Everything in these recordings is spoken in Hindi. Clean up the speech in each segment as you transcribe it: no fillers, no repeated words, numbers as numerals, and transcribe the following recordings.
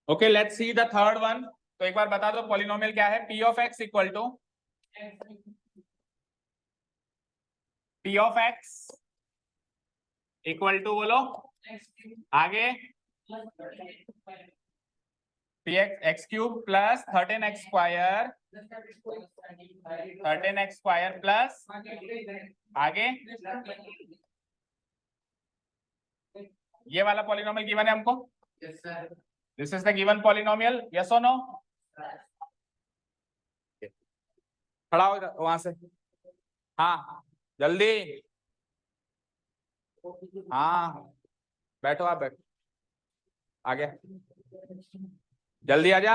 Okay, let's see the third one. तो एक बार बता दो पॉलिनोमियल क्या है। P of x equal to बोलो आगे p x cube plus 13x square plus आगे ये वाला पॉलिनोमियल गिवन है हमको। This is the given polynomial, yes और नो। खड़ा हो वहां से, हाँ जल्दी, हाँ बैठो, आप बैठो, आगे जल्दी आजा।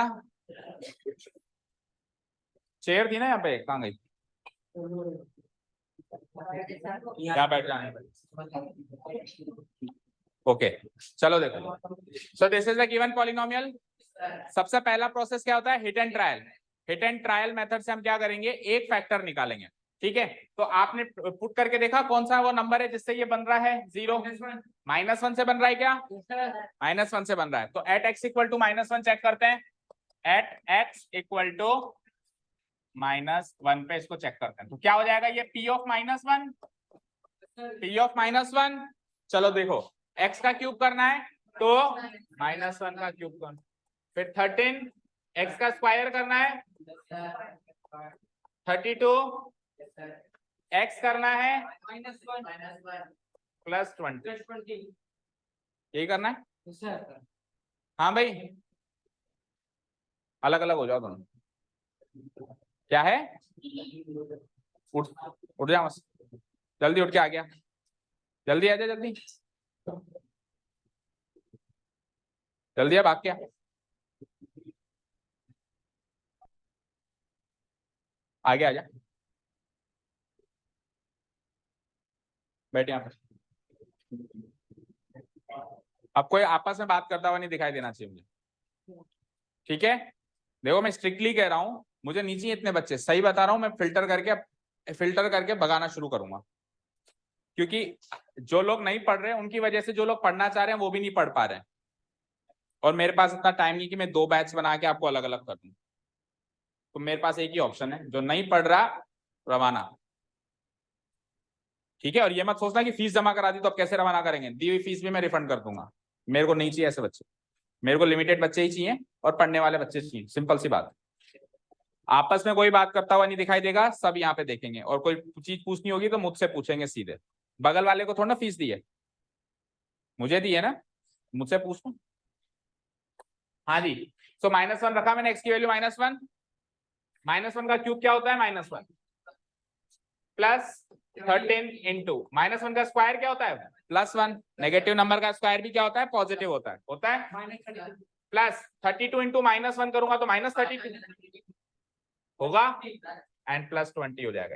चेयर थी ना यहाँ पे, कहाँ गई? यहाँ बैठ जाने। ओके चलो देखो, so this is the given polynomial. सबसे पहला प्रोसेस क्या होता है? Hit and trial. Hit and trial method से हम क्या करेंगे? एक फैक्टर निकालेंगे, ठीक है। तो आपने पुट करके देखा कौन सा वो नंबर है जिससे ये बन रहा है जीरो? -1 से बन रहा है क्या? -1 से बन रहा है। तो at x equal to -1 check करते हैं। एट एक्स इक्वल टू -1 पे इसको चेक करते हैं, तो क्या हो जाएगा? ये P ऑफ -1, P ऑफ -1। चलो देखो, x का क्यूब करना है तो -1 का क्यूब करना, फिर 13 x का स्क्वायर करना है, 32 x करना है प्लस 20, यही करना है। हाँ भाई, अलग अलग हो जाओ दोनों। क्या है? उठ उठ जा, जल्दी उठ के आ गया, जल्दी आ जा, जल्दी जल्दी आ, भाग क्या। आगे आ जा, बैठे यहाँ पे। अब कोई आपस में बात करता हुआ नहीं दिखाई देना चाहिए मुझे, ठीक है। देखो मैं स्ट्रिक्टली कह रहा हूं, मुझे नीचे इतने बच्चे, सही बता रहा हूं, मैं फिल्टर करके भगाना शुरू करूंगा, क्योंकि जो लोग नहीं पढ़ रहे उनकी वजह से जो लोग पढ़ना चाह रहे हैं वो भी नहीं पढ़ पा रहे हैं, और मेरे पास इतना टाइम नहीं कि मैं 2 बैच बना के आपको अलग अलग कर दूं। तो मेरे पास एक ही ऑप्शन है, जो नहीं पढ़ रहा रवाना, ठीक है। और ये मत सोचना कि फीस जमा करा दी तो अब कैसे रवाना करेंगे, दी हुई फीस भी मैं रिफंड कर दूंगा। मेरे को नहीं चाहिए ऐसे बच्चे, मेरे को लिमिटेड बच्चे ही चाहिए और पढ़ने वाले बच्चे चाहिए, सिंपल सी बात। आपस में कोई बात करता हुआ नहीं दिखाई देगा, सब यहाँ पे देखेंगे, और कोई चीज पूछनी होगी तो मुझसे पूछेंगे सीधे। बगल वाले को थोड़ा ना फीस दी है, मुझे दी है ना, मुझसे पूछो। हाँ जी, सो -1 रखा मैंने, एक्स की वैल्यू -1, -1 का क्यूब क्या होता है? -1 प्लस 13 इंटू -1 का स्क्वायर क्या होता है? +1। नेगेटिव नंबर का स्क्वायर भी क्या होता है? पॉजिटिव होता है प्लस 32 इंटू -1 करूंगा तो -32 होगा, एंड +20 हो जाएगा,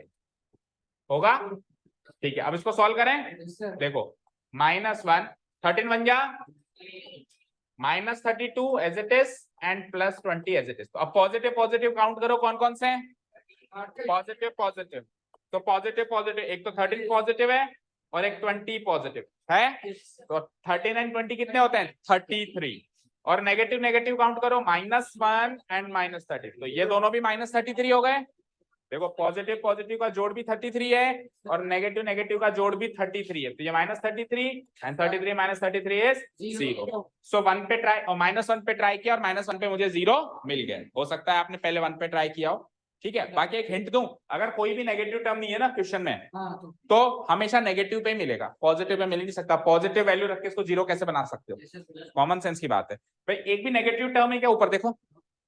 होगा, ठीक है। अब इसको सॉल्व करें, देखो -1 13 बन जा, -32 as it is, and +20 as it is. तो अब पॉजिटिव पॉजिटिव काउंट करो, कौन कौन से हैं? पॉजिटिव पॉजिटिव, तो पॉजिटिव पॉजिटिव, एक तो 13 पॉजिटिव है और एक 20 पॉजिटिव है, तो 13 एंड 20 कितने होते हैं? 33। और नेगेटिव नेगेटिव काउंट करो, -1 एंड -30, तो ये दोनों भी -33 हो गए। देखो पॉजिटिव पॉजिटिव का जोड़ भी 33 है और नेगेटिव नेगेटिव का जोड़ भी 33 है, तो ये -33 एंड 33 -33 इज 0। सो 1 पे ट्राई और -1 पे ट्राई किया और -1 पे मुझे 0 मिल गया। हो सकता है आपने पहले 1 पे ट्राई किया हो, ठीक है। बाकी एक हिंट दूं, अगर कोई भी नेगेटिव टर्म नहीं है ना क्वेश्चन में, तो हमेशा नेगेटिव पे मिलेगा, पॉजिटिव पे मिल नहीं सकता। पॉजिटिव वैल्यू रख के इसको 0 कैसे बना सकते हो? कॉमन सेंस की बात है भाई, एक भी नेगेटिव टर्म है क्या ऊपर देखो,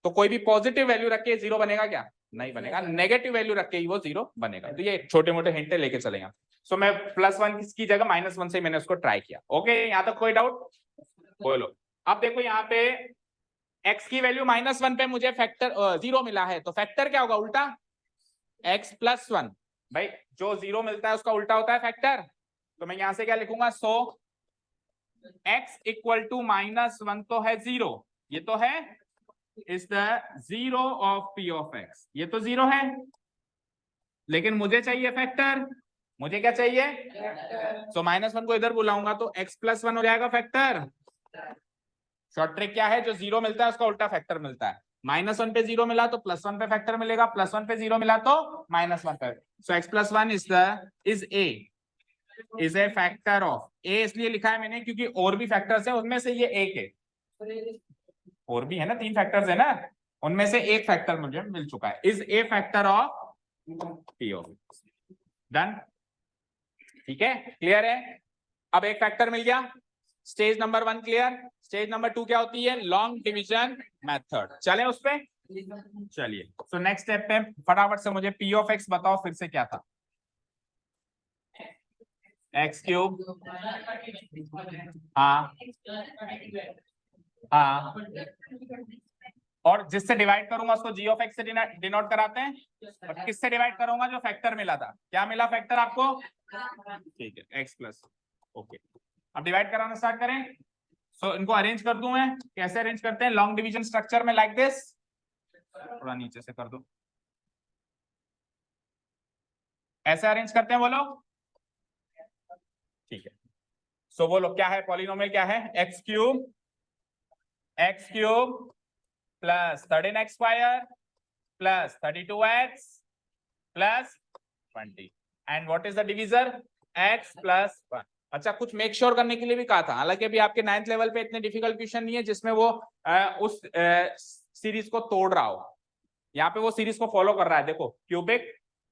तो कोई भी पॉजिटिव वैल्यू रख के 0 बनेगा क्या? नहीं बनेगा, नेगेटिव वैल्यू रख के ही वो 0 बनेगा। तो ये छोटे मोटे हिंट लेके चलेंगे। सो मैं +1 की जगह -1 से मैंने उसको ट्राई किया। ओके, यहाँ तक कोई डाउट? बोलो। अब देखो यहाँ पे x की वैल्यू -1 पे मुझे फैक्टर 0 मिला है, तो फैक्टर क्या होगा? उल्टा, x +1। भाई जो 0 मिलता है उसका उल्टा होता है फैक्टर, तो मैं यहां से क्या लिखूंगा? सो x इक्वल टू -1 तो है 0, ये तो है is the 0 of p of x, ये तो 0 है, लेकिन मुझे चाहिए फैक्टर। मुझे क्या चाहिए? सो -1 को इधर बुलाऊंगा तो x +1 हो जाएगा फैक्टर, शॉर्ट ट्रिक क्या है, जो 0 मिलता है उसका उल्टा फैक्टर मिलता है। -1 पे 0 मिला तो +1 पे फैक्टर मिलेगा, +1 पे 0 मिला तो -1 पे। सो x + 1 is a factor of a, इसलिए लिखा है मैंने क्योंकि और भी फैक्टर्स है, उनमें से ये एक है। और भी है ना, 3 फैक्टर्स है ना, उनमें से एक फैक्टर मुझे मिल चुका है। Is a factor of p of done. ठीक है, क्लियर है। अब एक फैक्टर मिल गया, stage number 1 clear. Stage number 2 क्या होती है, लॉन्ग डिवीजन मेथड। चले उस पे, चलिए। सो नेक्स्ट स्टेप पे फटाफट से मुझे p ऑफ x बताओ फिर से क्या था। x3, हाँ हाँ, और जिससे डिवाइड करूंगा उसको g ऑफ x से डिनोट कराते हैं, और किससे डिवाइड करूंगा, जो फैक्टर मिला था। क्या मिला फैक्टर आपको, ठीक है, x प्लस। ओके, अब डिवाइड कराना स्टार्ट करें। सो इनको अरेंज कर दूं मैं, कैसे अरेंज करते हैं, लॉन्ग डिवीजन स्ट्रक्चर में, लाइक दिस। थोड़ा नीचे से कर दो, ऐसे अरेंज करते हैं वो लोग, ठीक है। सो वो लोग क्या है, पॉलिनोमियल क्या है, x³ plus 13x² plus 32x plus 20, and what is the divisor, x + 1। अच्छा, कुछ मेक श्योर करने के लिए भी कहा था, हालांकि अभी आपके 9th लेवल पे इतने डिफिकल्ट क्वेश्चन नहीं है जिसमें वो उस सीरीज को तोड़ रहा हो। यहाँ पे वो सीरीज को फॉलो कर रहा है, देखो, क्यूबिक,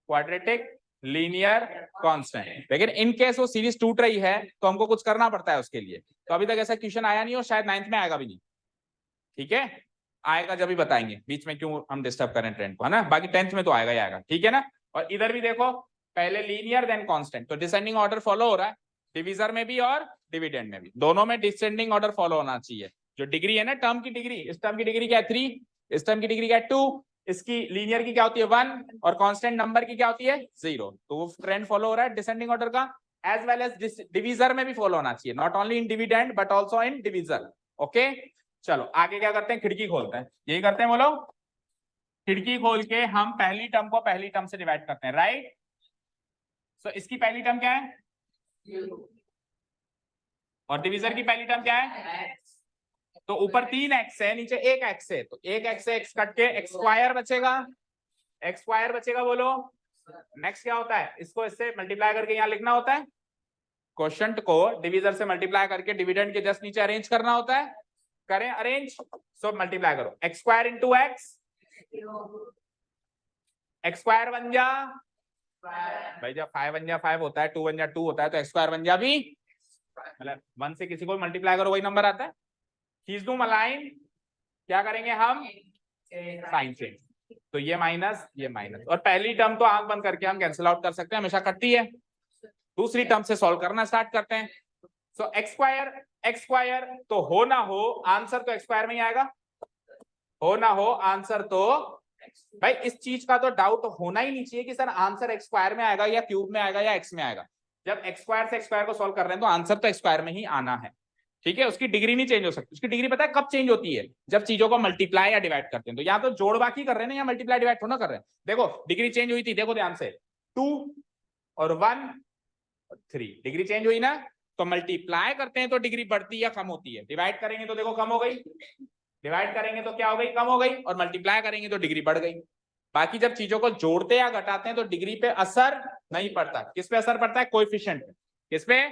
क्वाड्रेटिक, लीनियर, कांस्टेंट। लेकिन इन केस वो सीरीज टूट रही है तो हमको कुछ करना पड़ता है उसके लिए। तो अभी तक ऐसा क्वेश्चन आया नहीं, और शायद 9th में आएगा भी नहीं। ठीक है, आएगा जब भी बताएंगे, बीच में क्यों हम डिस्टर्ब करें ट्रेंड को, है ना। बाकी 10th में तो आएगा ही आएगा, ठीक है ना। और इधर भी देखो, पहले लीनियर देन कांस्टेंट, तो डिसेंडिंग ऑर्डर फॉलो हो रहा है, डिवीजर में भी और डिविडेंड में भी, दोनों में डिसेंडिंग ऑर्डर फॉलो होना चाहिए। जो डिग्री है ना, टर्म की डिग्री, इस टर्म की डिग्री क्या है 3, इस टर्म की डिग्री क्या है 2, इसकी लीनियर की क्या होती है 1, और कांस्टेंट नंबर की क्या होती है 0। तो वो ट्रेंड फॉलो हो रहा है डिसेंडिंग ऑर्डर का, एज वेल एज डिवीजर में भी फॉलो होना चाहिए, not only in dividend but also in divisor. Okay, चलो आगे क्या करते हैं, खिड़की खोलते हैं, यही करते हैं बोलो। खिड़की खोल के हम पहली टर्म को पहली टर्म से डिवाइड करते हैं, राइट। सो इसकी पहली टर्म क्या है, और डिवीजर की पहली टर्म क्या है, तो ऊपर 3x है, नीचे 1x है, तो 1x से x कट के x² बचेगा, x² बचेगा बोलो। नेक्स्ट क्या होता है, इसको इससे मल्टीप्लाई करके यहाँ लिखना होता है, क्वोशंट को डिवीजर से मल्टीप्लाई करके डिविडेंड के जस्ट नीचे अरेंज करना होता है। करें अरेंज, सो मल्टीप्लाई करो, x² इंटू x, x² बन जा भाई, जब 5 बन जा 5 होता है, 2 बन जा 2 होता है, तो x² बन जा भी, मतलब 1 से किसी को मल्टीप्लाई करो वही नंबर आता है। खींच दूं लाइन, क्या करेंगे हम, साइन चेंज, तो ये माइनस ये माइनस, और पहली टर्म तो आंख बंद करके हम कैंसिल आउट कर सकते हैं, हमेशा कटती है। दूसरी टर्म से सॉल्व करना स्टार्ट करते हैं। सो x² तो हो ना हो आंसर तो x² में ही आएगा, हो ना हो आंसर तो, भाई इस चीज का तो डाउट होना ही नहीं चाहिए कि सर आंसर x² में आएगा या क्यूब में आएगा या x में आएगा। जब x² से x² को सॉल्व कर रहे हैं तो आंसर तो x² में ही आना है, ठीक है। उसकी डिग्री नहीं चेंज हो सकती, उसकी डिग्री पता है कब चेंज होती है, जब चीजों को मल्टीप्लाई या डिवाइड करते हैं। तो यहाँ तो जोड़ बाकी कर रहे हैं ना, या मल्टीप्लाई डिवाइड थोड़ा कर रहे हैं। देखो डिग्री चेंज हुई थी, देखो ध्यान से, 2 और 1 और 3, डिग्री चेंज हुई ना। तो मल्टीप्लाई करते हैं तो डिग्री बढ़ती या कम होती है, डिवाइड करेंगे तो देखो कम हो गई, डिवाइड करेंगे तो क्या हो गई, कम हो गई, और मल्टीप्लाई करेंगे तो डिग्री बढ़ गई। बाकी जब चीजों को जोड़ते या घटाते हैं तो डिग्री पे असर नहीं पड़ता। किस पे असर पड़ता है, कोएफिशिएंट पे। किस पे,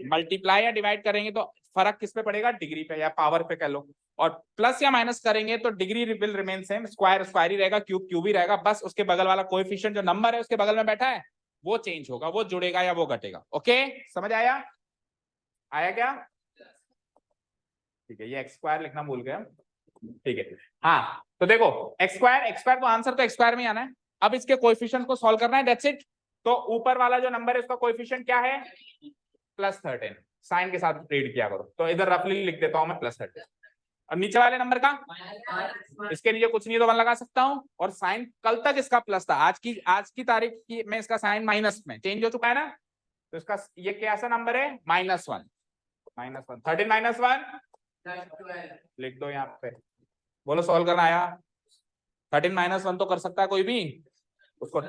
मल्टीप्लाई या डिवाइड करेंगे तो फर्क किस पे पड़ेगा, डिग्री पे या पावर पे कह लो। और प्लस या माइनस करेंगे तो degree will remain same, square square ही रहेगा, क्यूब क्यूब ही रहेगा, बस उसके बगल वाला कोएफिशिएंट जो नंबर है उसके बगल में बैठा है वो चेंज होगा, वो जुड़ेगा या वो घटेगा। ओके, समझ आया, आया क्या, ठीक है। ये x² लिखना भूल गए, ठीक है। हाँ तो देखो x² तो आंसर तो x² में आना है। अब इसके कोएफिशिएंट को सॉल्व करना है, दैट्स इट। तो ऊपर वाला जो नंबर है उसका कोएफिशिएंट क्या है, +13, साइन के साथ रीड किया करो, तो इधर रफली लिख देता हूं मैं +13। और नीचे वाले नंबर का, इसके नीचे कुछ नहीं तो 1 लगा सकता हूं, और साइन कल तक इसका प्लस था, आज की तारीख की में इसका साइन माइनस में चेंज हो चुका है ना। तो इसका ये कैसा नंबर है, -1, 13 - 1 लिख दो यहाँ पे, बोलो सॉल्व करना आया। 13 - 1 तो कर सकता है कोई भी उसको,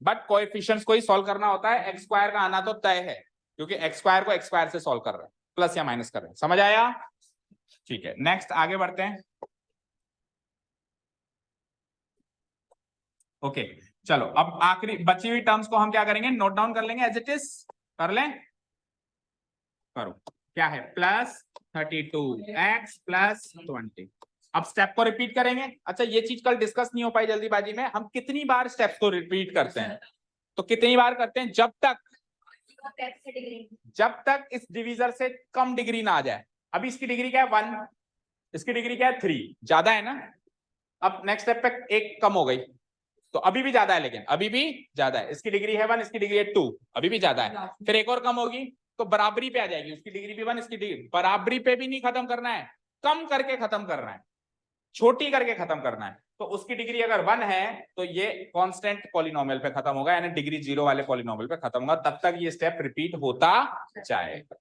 बट कोएफिशिएंट्स को ही सॉल्व करना होता है। x² का आना तो तय है, क्योंकि x² को x² से सॉल्व कर रहे हैं, प्लस या माइनस कर रहे हैं। समझ आया, ठीक है, नेक्स्ट आगे बढ़ते हैं। ओके चलो, अब आखिरी बची हुई टर्म्स को हम क्या करेंगे, नोट डाउन कर लेंगे एज इट इज। कर लें, करो। क्या है, +32x + 20। अब स्टेप को रिपीट करेंगे। अच्छा, ये चीज कल डिस्कस नहीं हो पाई जल्दीबाजी में, हम कितनी बार स्टेप्स को रिपीट करते हैं, तो कितनी बार करते हैं, जब तक इस डिवीजर से कम डिग्री ना आ जाए। अभी इसकी डिग्री क्या है 1, इसकी डिग्री क्या है 3, ज्यादा है ना। अब नेक्स्ट स्टेप पे एक कम हो गई, तो अभी भी ज्यादा है, लेकिन अभी भी ज्यादा है। इसकी डिग्री है 1, इसकी डिग्री है 2, अभी भी ज्यादा है। फिर एक और कम होगी तो बराबरी पे आ जाएगी, उसकी डिग्री भी 1, इसकी डिग्री। बराबरी पे भी नहीं खत्म करना है, कम करके खत्म करना है, छोटी करके खत्म करना है। तो उसकी डिग्री अगर 1 है तो ये कांस्टेंट पॉलिनोमियल पे खत्म होगा, यानी डिग्री 0 वाले पॉलिनोमियल पे खत्म होगा। तब तक ये स्टेप रिपीट होता जाएगा।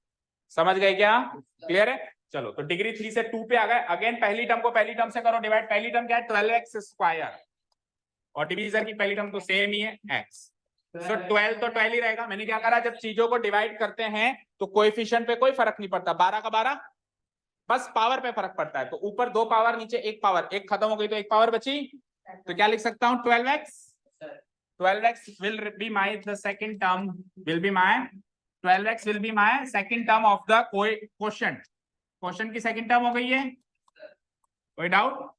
समझ गए क्या, क्लियर है। चलो, तो डिग्री 3 से 2 पे आ गए। अगेन पहली टर्म को पहली टर्म से करो डिवाइड। पहली टर्म क्या है, 12x², और डिवीजर की पहली टर्म तो सेम ही है x। तो 12 तो 12 ही रहेगा। मैंने क्या करा, जब चीजों को डिवाइड करते हैं तो कोएफिशिएंट पे कोई फर्क नहीं पड़ता, 12 का 12, बस पावर पे फर्क पड़ता है। तो ऊपर 2 पावर, नीचे 1 पावर, एक खत्म हो गई तो 1 पावर बची। तो क्या लिख सकता हूं, 12x will be my the second term will be my 12x will be my second term of the quotient। Question की सेकंड टर्म हो गई है, कोई डाउट।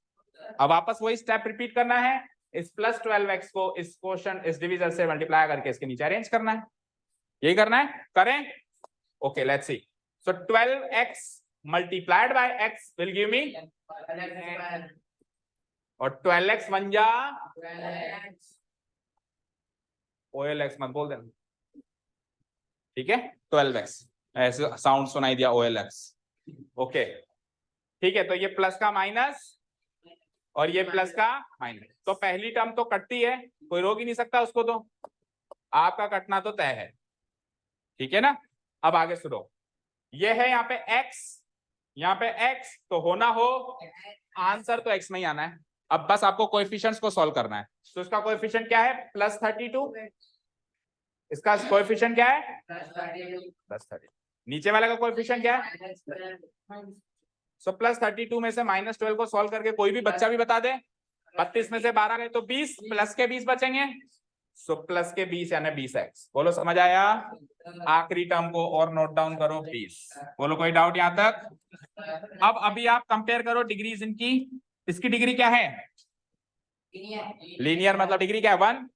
अब वापस वही स्टेप रिपीट करना है, इस +12x को इस क्वेश्चन इस डिवीजर से मल्टीप्लाई करके इसके नीचे अरेंज करना है। यही करना है, करें। Okay let's C. So 12x multiplied by x will give me, और 12x बन जा OLX मत बोल देना, ठीक है। 12x ऐसे साउंड सुनाई दिया OLX। ओके ठीक है, तो ये प्लस का माइनस और ये प्लस का माइनस। तो पहली टर्म तो कटती है, कोई रोक ही नहीं सकता उसको, तो आपका कटना तो तय है, ठीक है ना। अब आगे सुनो, ये है यहाँ पे x, यहाँ पे x, तो होना हो आंसर तो x में ही आना है। अब बस आपको कोएफिशिएंट्स को सॉल्व करना है। तो इसका कोएफिशिएंट क्या है, +32, इसका कोएफिशिएंट क्या है +30, नीचे वाले का कोएफिशिएंट क्या है। सो +32 में से -12 को सॉल्व करके कोई भी बच्चा भी बता दे। 32 में से 12 गए तो 20, प्लस के 20 बचेंगे। सो प्लस के 20 यानी 20x। बोलो समझ आया। आखिरी टर्म को और नोट डाउन करो 20। बोलो कोई डाउट यहां तक। अब अभी आप कंपेयर करो डिग्रीज इनकी। इसकी डिग्री क्या है, लीनियर, मतलब डिग्री क्या है 1,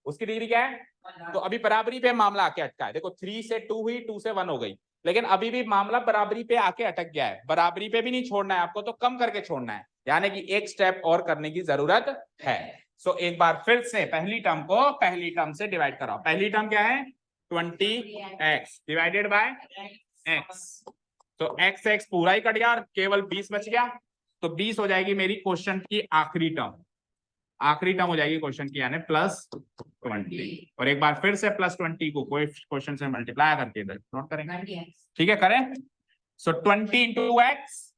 उसकी डिग्री क्या है। तो अभी बराबरी पे मामला आके अटका है। देखो 3 से 2 हुई, 2 से 1 हो गई, लेकिन अभी भी मामला बराबरी पे आके अटक गया है। बराबरी पे भी नहीं छोड़ना है आपको, तो कम करके छोड़ना है, यानी कि एक स्टेप और करने की जरूरत है। सो एक बार फिर से पहली टर्म को पहली टर्म से डिवाइड कराओ। पहली टर्म क्या है 20x डिवाइडेड बाय x। तो x पूरा ही कट गया और केवल 20 बच गया। तो 20 हो जाएगी मेरी क्वेश्चन की आखिरी टर्म। आखिरी टर्म हो जाएगी क्वेश्चन की, यानी +20। और एक बार फिर से +20 को कोई क्वेश्चन से मल्टीप्लाई करके इधर नोट करेंगे, ठीक है, करें। सो 20 × x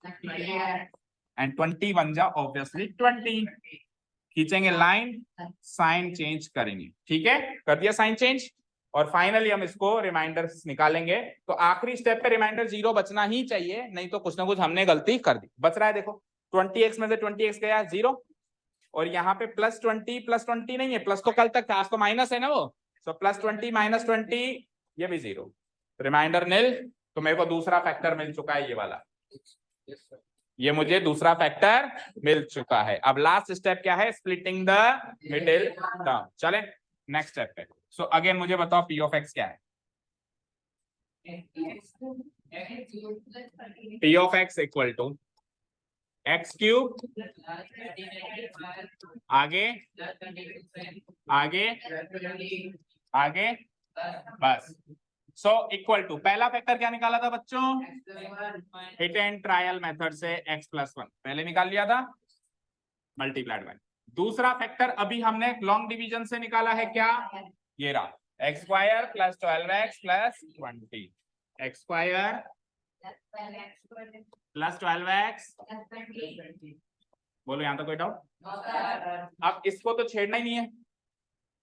एंड 20 बन जा ऑब्वियसली 20। खींचेंगे लाइन, साइन चेंज करेंगे, ठीक है, कर दिया साइन चेंज। और फाइनली हम इसको रिमाइंडर निकालेंगे। तो आखिरी स्टेप पे रिमाइंडर 0 बचना ही चाहिए, नहीं तो कुछ ना कुछ हमने गलती कर दी। बच रहा है देखो, 20x में से 20x गया 0, और यहाँ पे +20 नहीं है, प्लस तो कल तक था, आज तो माइनस है ना वो। सो +20 -20 ये भी 0, रिमाइंडर निल। तो मेरे को दूसरा फैक्टर मिल चुका है, ये वाला, ये मुझे दूसरा फैक्टर मिल चुका है। अब लास्ट स्टेप क्या है, स्प्लिटिंग द मिडिल टर्म। चले नेक्स्ट स्टेप पे। सो अगेन मुझे बताओ p of x क्या है। p of x equal to x³ आगे आगे आगे बस। सो इक्वल टू, पहला फैक्टर क्या निकाला था बच्चों, हिट एंड ट्रायल मेथड से x+1 पहले निकाल लिया था, मल्टीप्लाइड बाय। दूसरा फैक्टर अभी हमने लॉन्ग डिवीजन से निकाला है, क्या, ये रहा, x² + 12x + 20, x² + 12x। बोलो यहां तक कोई डाउट। अब इसको तो छेड़ना ही नहीं है,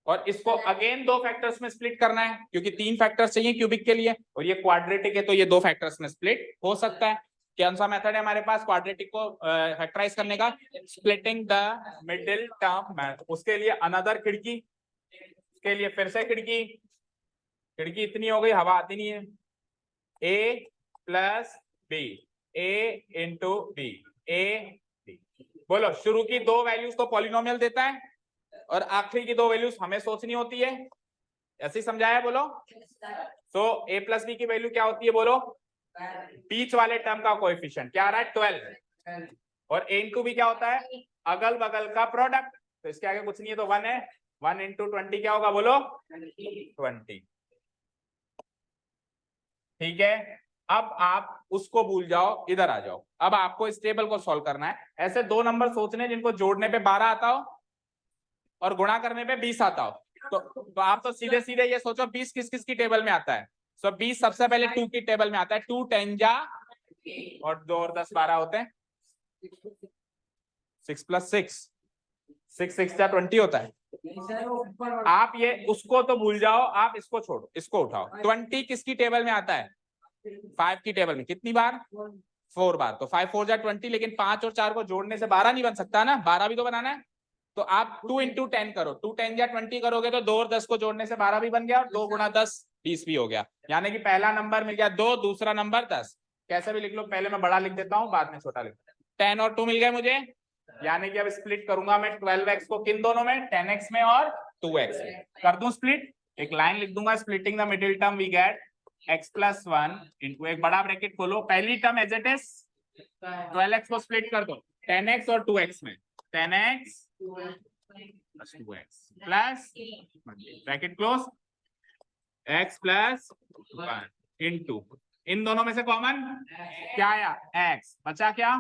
और इसको अगेन 2 फैक्टर्स में स्प्लिट करना है, क्योंकि 3 फैक्टर्स चाहिए क्यूबिक के लिए, और ये क्वाड्रेटिक है तो ये 2 फैक्टर्स में स्प्लिट हो सकता है। कौन सा मेथड है हमारे पास क्वाड्रेटिक को फैक्टराइज करने का? Splitting the middle term. उसके लिए अनदर खिड़की, के लिए फिर से खिड़की, खिड़की इतनी हो गई, हवा आती नहीं है। a plus b, a into b, a b। बोलो शुरू की दो वैल्यूज तो पॉलिनोमियल देता है और आखिरी की दो वैल्यूज हमें सोचनी होती है। ऐसे ही समझाया? बोलो। सो a प्लस बी की वैल्यू क्या होती है? बोलो। बीच वाले टर्म का कोएफिशिएंट क्या आ रहा है? 12। और a इंटू बी क्या होता है? अगल बगल का प्रोडक्ट। तो इसके आगे कुछ नहीं है तो 1 है। 1 इंटू 20 क्या होगा? बोलो 20। ठीक है, अब आप उसको भूल जाओ, इधर आ जाओ। अब आपको इस टेबल को सॉल्व करना है। ऐसे दो नंबर सोचने जिनको जोड़ने पे 12 आता हो और गुणा करने पे 20 आता हो। तो आप तो सीधे सीधे ये सोचो 20 किस किस की टेबल में आता है? सो 20 सबसे पहले 2 की टेबल में आता है। 2 10 जा और 2 और 10 12 होते हैं। 6 प्लस 6, 6 6 जा 20 होता है। आप ये उसको तो भूल जाओ, आप इसको छोड़ो, इसको उठाओ। 20 किसकी टेबल में आता है? 5 की टेबल में। कितनी बार? 4 बार। तो 5 4 जा 20, लेकिन 5 और 4 को जोड़ने से 12 नहीं बन सकता ना, 12 भी तो बनाना है। तो आप 2 इंटू 10 करो। 2 10 या 20 करोगे तो 2 और 10 को जोड़ने से 12 भी बन गया और 2 गुणा 10 20 भी हो गया। यानी कि पहला नंबर मिल गया 2, दूसरा नंबर 10। कैसे भी लिख लो, पहले मैं बड़ा लिख देता हूँ, बाद में छोटा लिख देता हूँ। 10 और 2 मिल गए मुझे। यानी कि अब स्प्लिट करूंगा मैं 12x को किन दोनों में? 10x में और 2x में। कर दूं स्प्लिट? एक लाइन लिख दूंगा, splitting the middle term we get x plus 1 into, एक बड़ा ब्रैकेट खोलो, पहली term as it is 12x को स्प्लिट कर दो 10x और 2x में। 10x plus 2x plus bracket close x plus 1 into, इन दोनों में से कॉमन क्या आया? x बचा क्या?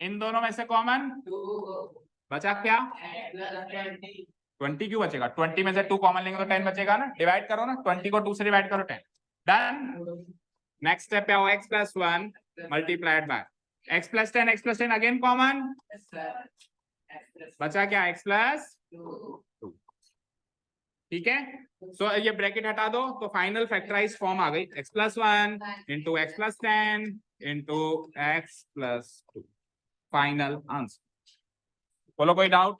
इन दोनों में से कॉमन बचा क्या? 20 क्यों बचेगा? 20 में से 2 कॉमन लेंगे तो 10 बचेगा ना। डिवाइड करो ना, 20 को 2 से डिवाइड करो, 10। डन। नेक्स्ट स्टेप पे आओ, x plus 1 multiplied by x plus 10, x plus 10 again common, बचा क्या? x plus 2। ठीक है, सो ये ब्रैकेट हटा दो तो फाइनल फैक्टराइज फॉर्म आ गई, x plus 1 into x plus 10 into x plus 2। Final answer. बोलो कोई डाउट?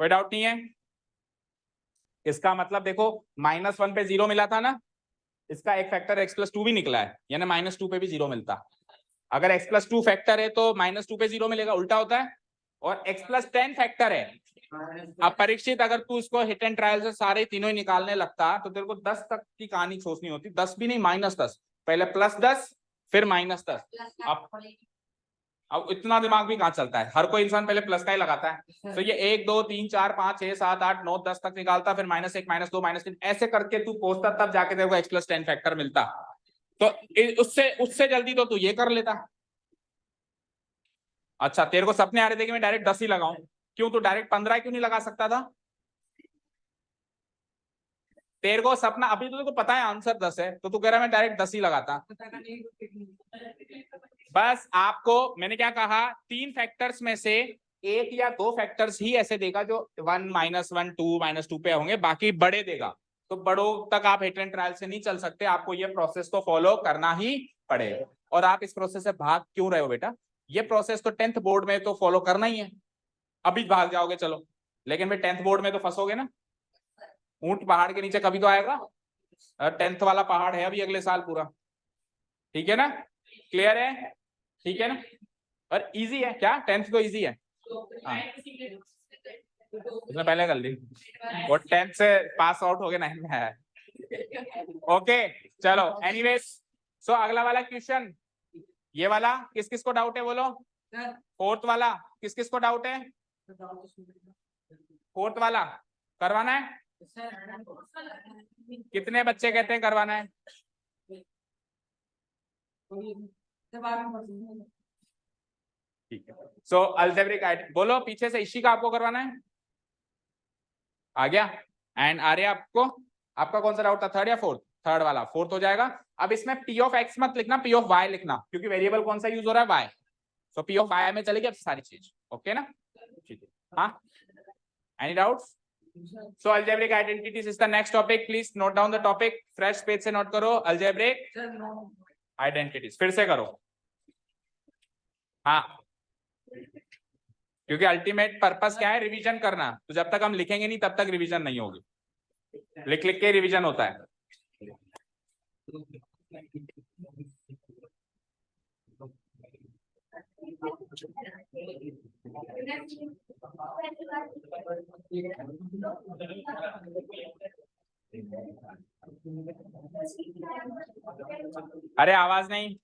कोई डाउट नहीं है? इसका मतलब देखो -1 पे 0 मिला था ना, इसका एक फैक्टर x प्लस 2 भी निकला है, यानी -2 पे भी 0 मिलता। अगर x प्लस 2 फैक्टर है तो -2 पे 0 मिलेगा, उल्टा होता है। और x प्लस 10 फैक्टर है। अब परीक्षित, अगर तू इसको हिट एंड ट्रायल से सारे तीनों ही निकालने लगता तो तेरे को 10 तक की कहानी सोचनी होती। 10 भी नहीं, -10, पहले +10 फिर -10। अब इतना दिमाग भी कहाँ चलता है, हर कोई इंसान पहले प्लस का ही लगाता है। तो ये 1 2 3 4 5 6 7 8 9 10 तक निकालता, फिर -1 -2 -3 ऐसे करके तू पहुंचता, तब जाके तेरे को x प्लस 10 फैक्टर मिलता। तो उससे उससे जल्दी तो तू ये कर लेता। अच्छा, तेरे को सपने आ रहे थे कि मैं डायरेक्ट 10 ही लगाऊं, क्यों? तू डायरेक्ट 15 क्यों नहीं लगा सकता था? तेरे को सपना, अभी तो तेरे को पता है आंसर 10 है, तो तू कह रहा है मैं डायरेक्ट 10 ही लगाता। बस आपको मैंने क्या कहा, 3 फैक्टर्स में से 1 या 2 फैक्टर्स ही ऐसे देगा जो 1 -1 2 -2 पे होंगे, बाकी बड़े देगा। तो बड़ों तक आप हिट एंड ट्रायल से नहीं चल सकते, आपको ये प्रोसेस तो फॉलो करना ही पड़ेगा। और आप इस प्रोसेस से भाग क्यों रहे हो बेटा? ये प्रोसेस तो 10th बोर्ड में तो फॉलो करना ही है। अभी भाग जाओगे चलो, लेकिन फिर 10th बोर्ड में तो फंसोगे ना। ऊंट पहाड़ के नीचे कभी तो आएगा। 10th वाला पहाड़ है अभी अगले साल पूरा। ठीक है ना? क्लियर है? ठीक है ना? और इजी है क्या? 10th तो इजी है। हाँ, उसने पहले कर ली, वो 10th से पास आउट हो गए 9 में है। ओके चलो, एनीवेज, सो अगला वाला क्वेश्चन, ये वाला किस किस को डाउट है? बोलो। 4th वाला किस किस को डाउट है? 4th वाला करवाना है? कितने बच्चे कहते हैं करवाना है? ठीक है, सो अल्जेब्रिक आइडेंटिटी बोलो। पीछे से इसी का आपको करवाना है? आ गया? एंड आ रहे आपको? आपका कौन सा डाउट था, 3rd या 4th? 3rd वाला 4th हो जाएगा। अब इसमें p ऑफ x मत लिखना, p ऑफ y लिखना, क्योंकि वेरिएबल कौन सा यूज हो रहा है? y। So p of y में चलेगी अब सारी चीज। ओके ना? ठीक है, हाँ, any doubts? So algebraic identities is the next topic. Please note down the topic. Fresh page से note करो. Algebraic identities. फिर से करो. हाँ, क्योंकि अल्टीमेट पर्पस क्या है? रिवीजन करना. तो जब तक हम लिखेंगे नहीं तब तक रिवीजन नहीं होगी. लिख लिख के रिवीजन होता है. अरे आवाज नहीं.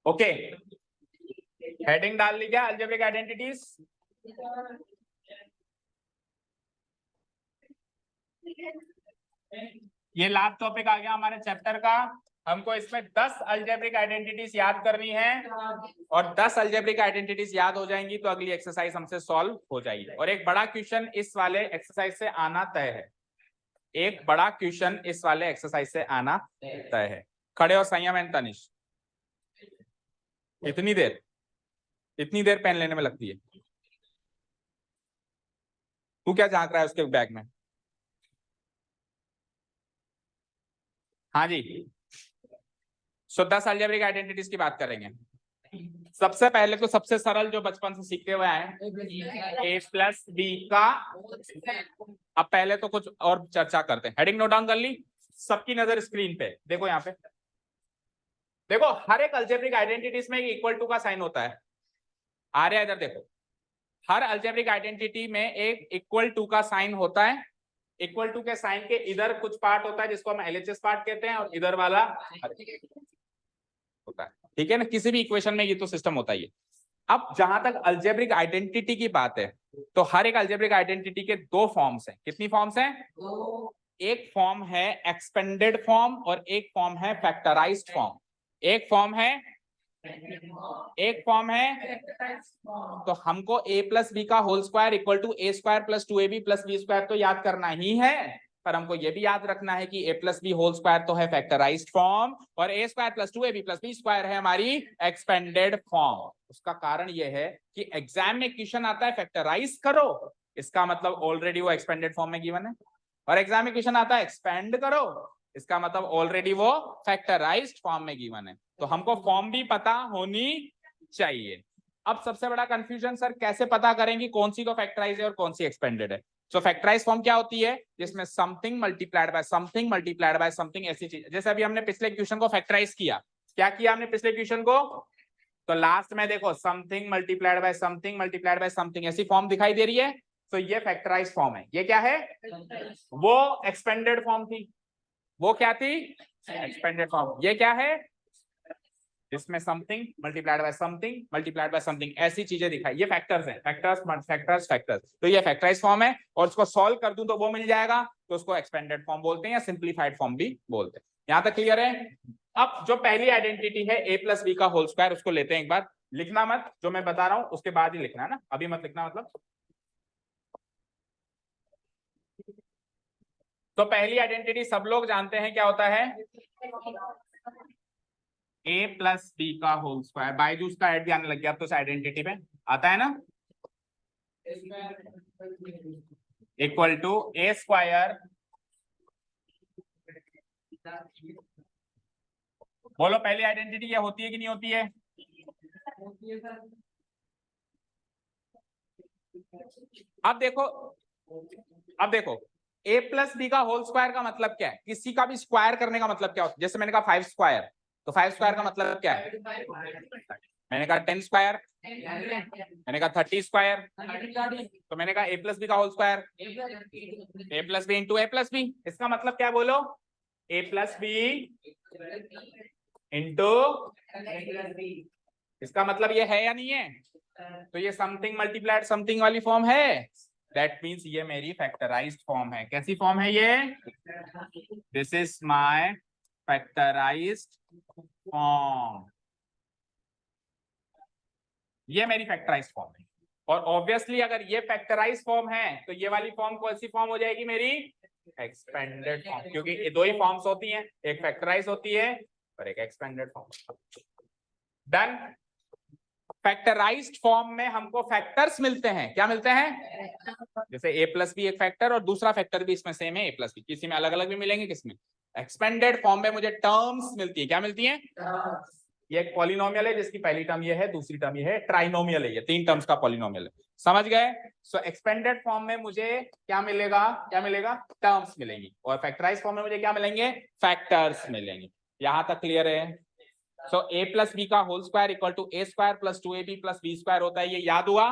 ओके, हेडिंग डाल ली क्या? Algebraic identities. ये लास्ट टॉपिक आ गया हमारे चैप्टर का. हमको इसमें 10 अलजेब्रिक आइडेंटिटीज याद करनी है और 10 अलजेब्रिक आइडेंटिटीज याद हो जाएंगी तो अगली एक्सरसाइज हमसे सॉल्व हो जाएगी. और एक बड़ा क्वेश्चन इस वाले एक्सरसाइज से आना तय है. एक बड़ा क्वेश्चन इस वाले एक्सरसाइज से आना तय है. खड़े और संयम एंड तनिष. इतनी देर पेन लेने में लगती है. तू क्या झांक रहा है उसके बैग में? हाँ जी. सो 10 अलजेब्रिक आइडेंटिटीज की बात करेंगे. सबसे पहले तो सबसे सरल जो बचपन से सीखते हुए आए, a प्लस बी का. अब पहले तो कुछ और चर्चा करते हैं. हेडिंग नोट डाउन कर ली? सबकी नजर स्क्रीन पे देखो. यहाँ पे देखो, हर एक अलजेब्रिक आइडेंटिटीज में एक इक्वल टू का साइन होता है. आ रहा है इधर देखो. हर अलजेब्रिक आइडेंटिटी में एक इक्वल टू का साइन होता है. इक्वल टू के साइन के इधर कुछ पार्ट होता है जिसको हम एलएचएस पार्ट कहते हैं और इधर वाला होता है. ठीक है ना? किसी भी इक्वेशन में ये तो सिस्टम होता ही है. अब जहां तक अलजेब्रिक आइडेंटिटी की बात है तो हर एक अलजेब्रिक आइडेंटिटी के दो फॉर्म्स हैं. कितनी फॉर्म्स हैं? एक फॉर्म है एक्सपेंडेड फॉर्म और एक फॉर्म है फैक्टराइज्ड फॉर्म. एक फॉर्म है तो हमको a प्लस बी का whole square equal to a square plus 2ab plus b square तो याद करना ही है. पर हमको ये भी याद रखना है कि a plus b whole square तो है फैक्टराइज्ड फॉर्म और a square plus 2ab plus b square है हमारी एक्सपेंडेड फॉर्म. उसका कारण ये है कि एग्जाम में क्वेश्चन आता है फैक्टराइज करो, इसका मतलब ऑलरेडी वो एक्सपेंडेड फॉर्म में गिवन है. और एग्जाम में क्वेश्चन आता है एक्सपेंड करो, इसका मतलब ऑलरेडी वो फैक्टराइज्ड फॉर्म में गिवन है. तो हमको फॉर्म भी पता होनी चाहिए. अब सबसे बड़ा कंफ्यूजन, सर कैसे पता करेंगे कौन सी तो फैक्टराइज है और कौन सी एक्सपेंडेड है? सो फैक्टराइज फॉर्म क्या होती है? जिसमें something multiplied by something multiplied by something, ऐसी चीज. जैसे अभी हमने पिछले क्वेश्चन को फैक्टराइज किया. क्या किया हमने पिछले क्वेश्चन को? तो लास्ट में देखो something multiplied by something multiplied by something, ऐसी फॉर्म दिखाई दे रही है. तो ये फैक्टराइज फॉर्म है. ये क्या है? वो एक्सपेंडेड फॉर्म थी. वो क्या थी? Expanded form. ये क्या है? इसमें something multiplied by something multiplied by something, ऐसी चीजें दिखाई. ये फैक्टर्स हैं. फैक्टर्स. तो ये फैक्टराइज फॉर्म है और उसको सॉल्व कर दूं तो वो मिल जाएगा. तो उसको एक्सपेंडेड फॉर्म बोलते हैं या सिंप्लीफाइड फॉर्म भी बोलते हैं. यहां तक क्लियर है? अब जो पहली आइडेंटिटी है a प्लस बी का होल स्क्वायर, उसको लेते हैं एक बार. लिखना मत, जो मैं बता रहा हूं उसके बाद ही लिखना है ना, अभी मत लिखना. मतलब तो पहली आइडेंटिटी सब लोग जानते हैं क्या होता है? a प्लस बी का होल स्क्वायर. बायजूस का ऐड भी आने लग गया अब तो इस आइडेंटिटी पे आता है ना. Equal to a square. बोलो पहली आइडेंटिटी ये होती है कि नहीं होती है? अब देखो a प्लस बी का होल स्क्वायर का मतलब क्या है? किसी का भी स्क्वायर करने का मतलब क्या होता है? जैसे मैंने कहा 5 स्क्वायर, तो 5 स्क्वायर का मतलब क्या है? मैंने कहा 10 स्क्वायर, मैंने कहा 30 स्क्वायर, तो मैंने कहा a प्लस बी का whole square, a plus b into a plus b. इसका मतलब क्या बोलो? a प्लस बी इंटू, इसका मतलब ये है या नहीं है? तो ये समथिंग मल्टीप्लाइड समथिंग वाली फॉर्म है. दैट मीन्स ये मेरी फैक्टराइज्ड फॉर्म है. कैसी फॉर्म है ये? This is my factorised form. ये मेरी फैक्टराइज्ड फॉर्म है. और ऑब्वियसली अगर ये फैक्टराइज्ड फॉर्म है तो ये वाली फॉर्म कौन सी फॉर्म हो जाएगी मेरी? Expanded form. क्योंकि ये दो ही फॉर्म्स होती हैं, एक फैक्टराइज होती है और एक expanded form. Done. Factorised form में हमको फैक्टर्स मिलते हैं। क्या मिलते हैं? जैसे a प्लस बी एक फैक्टर और दूसरा फैक्टर भी इसमें सेम है a प्लस बी, किसी में अलग अलग भी मिलेंगे, किसमें। एक्सपेंडेड फॉर्म में मुझे टर्म्स मिलती है। क्या मिलती है? ये एक पॉलिनोमियल है जिसकी पहली टर्म ये है, दूसरी टर्म ये है, ट्राइनोमियल है, ये 3 टर्म्स का पॉलिनोमियल है। समझ गए? सो एक्सपेंडेड फॉर्म में मुझे क्या मिलेगा? क्या मिलेगा? टर्म्स मिलेंगी। और फैक्टराइज फॉर्म में मुझे क्या मिलेंगे? फैक्टर्स मिलेंगे। यहां तक क्लियर है? सो a प्लस बी का whole square equal to a square plus 2ab plus b square होता है। ये याद हुआ?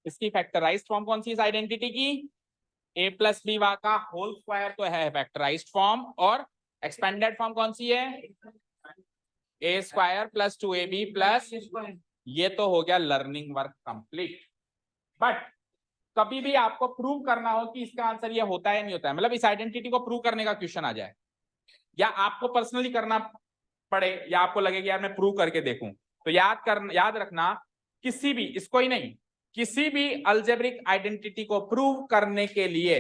इसकी फैक्टराइज्ड फॉर्म कौन सी इस आइडेंटिटी की? a प्लस बी का होल स्क्वायर तो है फैक्टराइज्ड फॉर्म, और एक्सपेंडेड फॉर्म कौन सी है? a square plus 2ab plus, ये तो हो गया लर्निंग वर्क कंप्लीट। बट कभी भी आपको प्रूव करना हो कि इसका आंसर ये होता है नहीं होता है, मतलब इस आइडेंटिटी को प्रूव करने का क्वेश्चन आ जाए, या आपको पर्सनली करना पड़े, या आपको लगे कि यार मैं प्रूव करके देखूं, तो याद रखना, किसी भी, इसको ही नहीं, किसी भी अलजेब्रिक आइडेंटिटी को प्रूव करने के लिए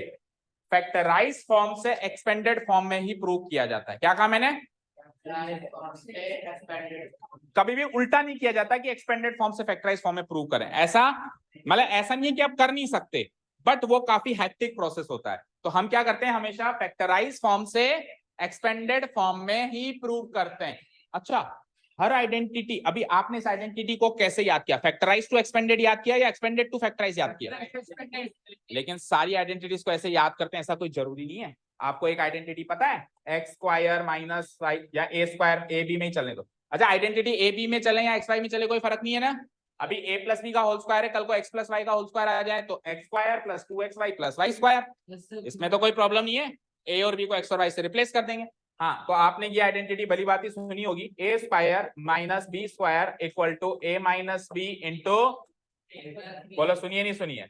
फैक्टराइज फॉर्म से एक्सपेंडेड फॉर्म में ही प्रूव किया जाता है। क्या कहा मैंने? कभी भी उल्टा नहीं किया जाता कि एक्सपेंडेड फॉर्म से फैक्टराइज फॉर्म में प्रूव करें। ऐसा मतलब ऐसा नहीं है कि आप कर नहीं सकते, बट वो काफी हेक्टिक प्रोसेस होता है। तो हम क्या करते हैं, हमेशा फैक्टराइज फॉर्म से एक्सपेंडेड फॉर्म में ही प्रूव करते हैं। अच्छा, हर आइडेंटिटी, अभी आपने इस आइडेंटिटी को कैसे याद किया? फैक्टराइज टू एक्सपेंडेड याद किया या एक्सपेंडेड टू फैक्टराइज याद किया? लेकिन सारी आइडेंटिटीज को ऐसे याद करते हैं ऐसा कोई जरूरी नहीं है। आपको एक आइडेंटिटी पता है, एक्स स्क्वायर माइनस वाई या ए स्क्वायर ए बी में ही चलने दो। अच्छा, आइडेंटिटी ए बी में चले या एक्स वाई में चले, कोई फर्क नहीं है ना। अभी ए प्लस बी का होल स्क्वायर है, कल को एक्स प्लस वाई का होल स्क्वायर आ जाए तो x square plus 2xy plus y square, इसमें तो कोई प्रॉब्लम नहीं है। ए और बी को एक्स और वाई से रिप्लेस कर देंगे। हाँ, तो आपने ये आइडेंटिटी भली बात ही सुनी होगी, a square minus b square equal to a minus b into, बोलो सुनिए नहीं सुनिए,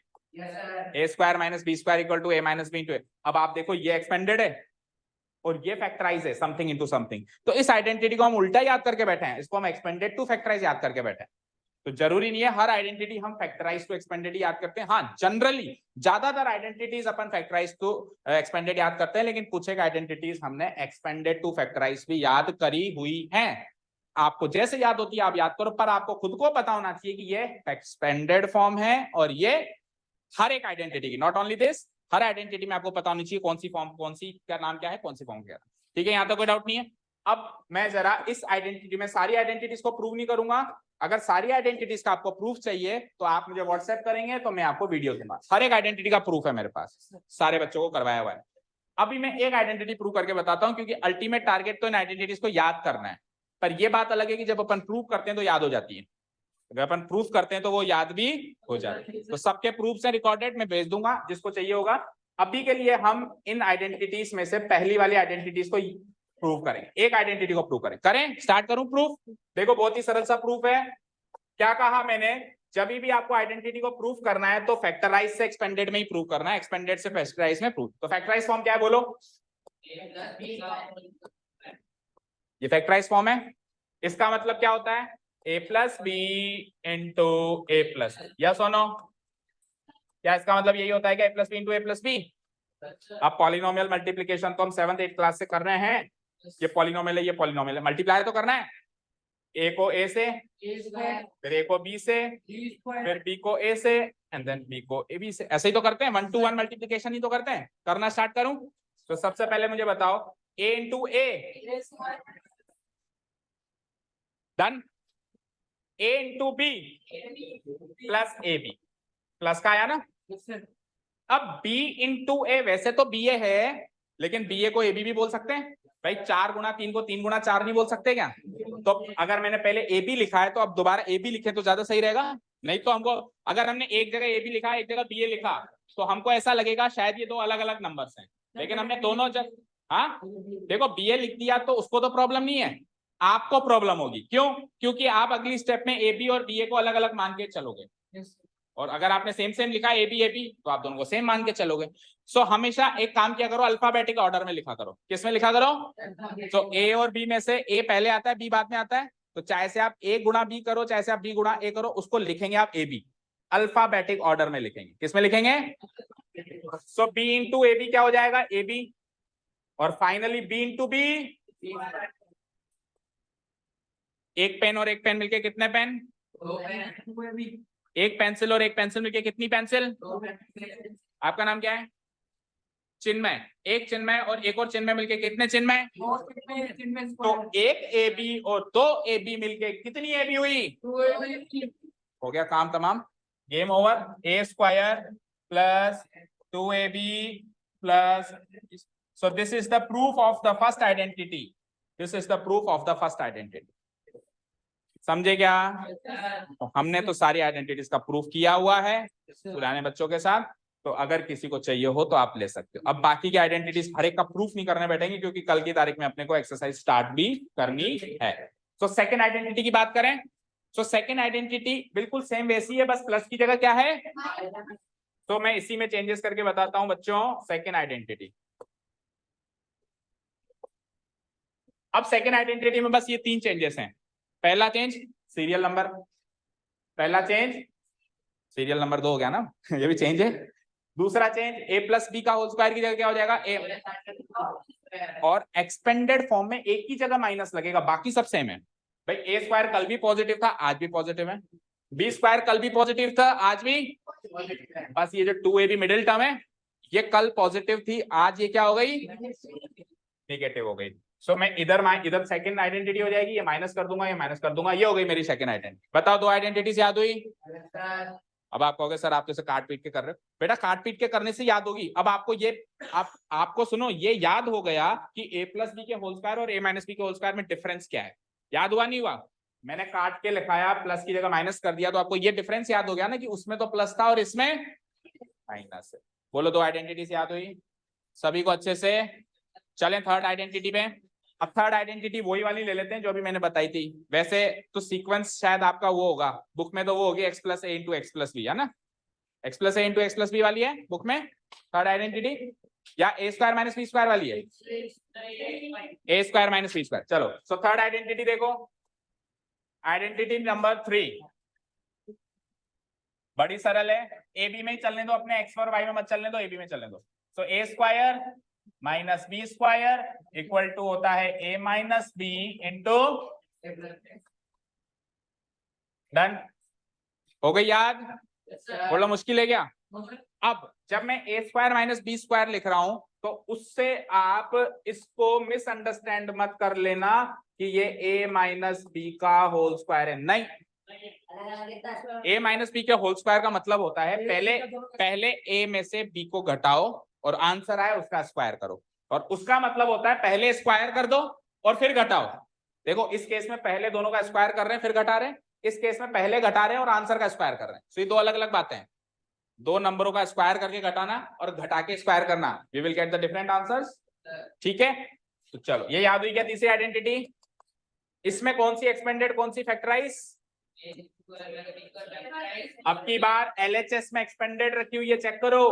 a square minus b square equal to a minus b into a. अब आप देखो ये एक्सपेंडेड है और ये फैक्टराइज है, समथिंग इनटू समथिंग। तो इस आइडेंटिटी को हम उल्टा याद करके बैठे हैं, इसको हम एक्सपेंडेड टू फैक्टराइज याद करके बैठे हैं। तो जरूरी नहीं है हर आइडेंटिटी हम फैक्टराइज टू एक्सपेंडेड याद करते हैं। हाँ, जनरली ज्यादातर आइडेंटिटीज अपन फैक्टराइज टू एक्सपेंडेड याद करते हैं, लेकिन कुछ एक आइडेंटिटीज हमने एक्सपेंडेड टू फैक्टराइज भी याद करी हुई हैं। आपको जैसे याद होती है आप याद करो, पर आपको खुद को पता होना चाहिए कि ये एक्सपेंडेड फॉर्म है, और ये हर एक आइडेंटिटी की, not only this, her identity में आपको पता होनी चाहिए कौन सी फॉर्म, कौन सी का नाम क्या है, कौन सी फॉर्म क्या है। ठीक है, यहां तक कोई डाउट नहीं है। अब मैं जरा इस आइडेंटिटी में सारी आइडेंटिटीज को प्रूव नहीं करूंगा। अगर सारी आइडेंटिटीज का आपको प्रूफ चाहिए तो आप मुझे व्हाट्सएप करेंगे, तो मैं आपको वीडियो दूंगा। हर एक आइडेंटिटी का प्रूफ है मेरे पास, सारे बच्चों को करवाया हुआ है। अभी मैं एक आइडेंटिटी प्रूव करके बताता हूं, क्योंकि अल्टीमेट टारगेट तो इन आइडेंटिटीज को याद करना है। पर यह बात अलग है कि जब अपन प्रूव करते हैं तो याद हो जाती है, अगर अपन प्रूफ करते हैं तो वो याद भी हो जाती है। तो सबके प्रूफ से रिकॉर्डेड मैं भेज दूंगा जिसको चाहिए होगा। अभी के लिए हम इन आइडेंटिटीज में से पहली वाली आइडेंटिटीज को प्रूव करें, एक आइडेंटिटी को प्रूव करें। स्टार्ट करूं प्रूफ? देखो बहुत ही सरल सा प्रूफ है। क्या कहा मैंने, जब भी आपको आइडेंटिटी को प्रूफ करना है तो फैक्टराइज से एक्सपेंडेड में ही प्रूव करना है, एक्सपेंडेड से फैक्टराइज में प्रूफ। तो फैक्टराइज फॉर्म क्या है बोलो? ये फैक्टराइज फॉर्म है। इसका मतलब क्या होता है? a plus b into a plus, yes और नो? क्या इसका मतलब यही होता है कि a plus b into a plus b? अब पॉलिनोमियल मल्टीप्लीकेशन तो हम 7th 8th क्लास से कर रहे हैं। ये पॉलिनोमियल है, ये पॉलिनोमियल है, मल्टीप्लाई तो करना है। a को a से, फिर a को b से, फिर b को a से, एंड देन b को ab से। ऐसे ही तो करते हैं, 1 to 1 मल्टीप्लीकेशन ही तो करते हैं। करना स्टार्ट करूं? तो सबसे पहले मुझे बताओ a into a, done. a into b plus a b, plus का आया ना। अब b इंटू ए, वैसे तो ba है, लेकिन ba को ab भी बोल सकते हैं भाई। 4 गुणा 3 को 3 गुणा 4 नहीं बोल सकते क्या? तो अगर मैंने पहले ab लिखा है तो अब दोबारा ab लिखे तो ज्यादा सही रहेगा। नहीं तो हमको, अगर हमने एक जगह ab लिखा एक जगह ba लिखा तो हमको ऐसा लगेगा शायद ये दो अलग अलग नंबर्स हैं, लेकिन हमने दोनों जगह, हाँ देखो ba लिख दिया तो उसको तो प्रॉब्लम नहीं है, आपको प्रॉब्लम होगी। क्यों? क्योंकि आप अगली स्टेप में ab और ba को अलग अलग मान के चलोगे, और अगर आपने सेम सेम लिखा ए बी तो आप दोनों को सेम मान के चलोगे। सो हमेशा एक काम किया करो, अल्फाबेटिक ऑर्डर में लिखा करो। किस में लिखा करो? तो ए और बी में से ए पहले आता है, बी बाद में आता है। तो चाहे से आप ए गुणा बी करो, चाहे से आप बी गुणा ए करो, उसको लिखेंगे आप ए बी, अल्फाबेटिक ऑर्डर में लिखेंगे। किस में लिखेंगे? सो बी इंटू ए बी क्या हो जाएगा? ए बी, और फाइनली बी इंटू बी, एक पेन और एक पेन मिलके कितने पेन? एक पेंसिल और एक पेंसिल मिलके कितनी पेंसिल? आपका नाम क्या है? चिन्मय। एक चिन्मय और एक और चिन्मय मिलके कितने चिन्मय? तो एक ए बी और दो ए बी मिलके कितनी ए बी हुई? हो गया काम तमाम, game over. A square plus 2ab plus, so this is the proof of the first identity. This is the proof of the first identity. समझे क्या? तो हमने तो सारी आइडेंटिटीज का प्रूफ किया हुआ है पुराने बच्चों के साथ, तो अगर किसी को चाहिए हो तो आप ले सकते हो। अब बाकी की आइडेंटिटीज हर एक का प्रूफ नहीं करने बैठेंगे क्योंकि कल की तारीख में अपने को एक्सरसाइज स्टार्ट भी करनी है। तो सेकेंड आइडेंटिटी की बात करें, तो सेकेंड आइडेंटिटी बिल्कुल सेम वैसी है, बस प्लस की जगह क्या है? तो मैं इसी में चेंजेस करके बताता हूं बच्चों। सेकेंड आइडेंटिटी, अब सेकेंड आइडेंटिटी में बस ये तीन चेंजेस हैं। पहला चेंज सीरियल नंबर, पहला चेंज सीरियल नंबर 2 हो गया ना ये भी चेंज है। दूसरा चेंज ए प्लस बी का होल स्क्वायर की जगह क्या हो जाएगा? ए, और एक्सपेंडेड फॉर्म में एक की जगह माइनस लगेगा, बाकी सब सेम है। भाई ए स्क्वायर कल भी पॉजिटिव था, आज भी पॉजिटिव है। बी स्क्वायर कल भी पॉजिटिव था, आज भी। बस ये जो 2ab मिडिल टर्म है ये कल पॉजिटिव थी, आज ये क्या हो गई? नेगेटिव हो गई। सो मैं इधर सेकंड आइडेंटिटी हो जाएगी, ये माइनस कर दूंगा, ये माइनस कर दूंगा, ये हो गई मेरी सेकंड आइडेंटिटी। बताओ दो आइडेंटिटीज याद हुई? अब आप कहोगे सर आप तो इसे काट पीट के कर रहे हो। बेटा काट पीट के करने से याद होगी। अब आपको ये आपको सुनो, ये याद हो गया कि ए प्लस बी के होल स्क्वायर और ए माइनस बी के होल स्क्वायर में डिफरेंस क्या है। याद हुआ नहीं हुआ? मैंने काट के लिखाया, प्लस की जगह माइनस कर दिया, तो आपको ये डिफरेंस याद हो गया ना कि उसमें तो प्लस था और इसमें माइनस है। बोलो दो आइडेंटिटीज याद हुई सभी को अच्छे से? चलें थर्ड आइडेंटिटी पे। अब थर्ड आइडेंटिटी वही वाली ले लेते हैं जो अभी मैंने बताई थी। वैसे तो सीक्वेंस शायद आपका वो होगा, बुक में तो वो होगी x प्लस ए इंटू एक्स प्लस बी, है ना? x प्लस ए इंटू एक्स प्लस बी वाली है बुक में थर्ड आइडेंटिटी, या ए स्क्वायर माइनस बी स्क्वायर वाली है? ए स्क्वायर माइनस बी स्क्वायर। चलो सो थर्ड आइडेंटिटी देखो, आइडेंटिटी नंबर 3 बड़ी सरल है। ए बी में ही चलने दो अपने, एक्स और वाई में मत चलने दो, ए बी में चलने दो। So a square minus b square equal to होता है a minus b into, done हो गई याद? बोलो मुश्किल है क्या? अब जब मैं ए स्क्वायर माइनस बी स्क्वायर लिख रहा हूं तो उससे आप इसको मिसअंडरस्टैंड मत कर लेना कि ये ए माइनस बी का होल स्क्वायर है। नहीं, ए माइनस बी के होल स्क्वायर का मतलब होता है पहले ए में से बी को घटाओ और आंसर आए उसका स्क्वायर करो, और उसका मतलब होता है पहले स्क्वायर कर दो और फिर घटाओ। देखो इस केस में पहले दोनों का स्क्वायर कर रहे हैं फिर घटा रहे हैं, इस केस में पहले घटा रहे हैं और आंसर का स्क्वायर कर रहे हैं। तो ये दो अलग अलग बातें हैं। दो नंबरों का स्क्वायर करके घटाना और घटा के स्क्वायर करना, we will get the different answers. ठीक है, तो चलो ये याद हुई क्या तीसरी आइडेंटिटी? इसमें कौन सी एक्सपेंडेड कौन सी फैक्टराइज? अब की बार एलएचएस में एक्सपेंडेड रखी हुई है, चेक करो।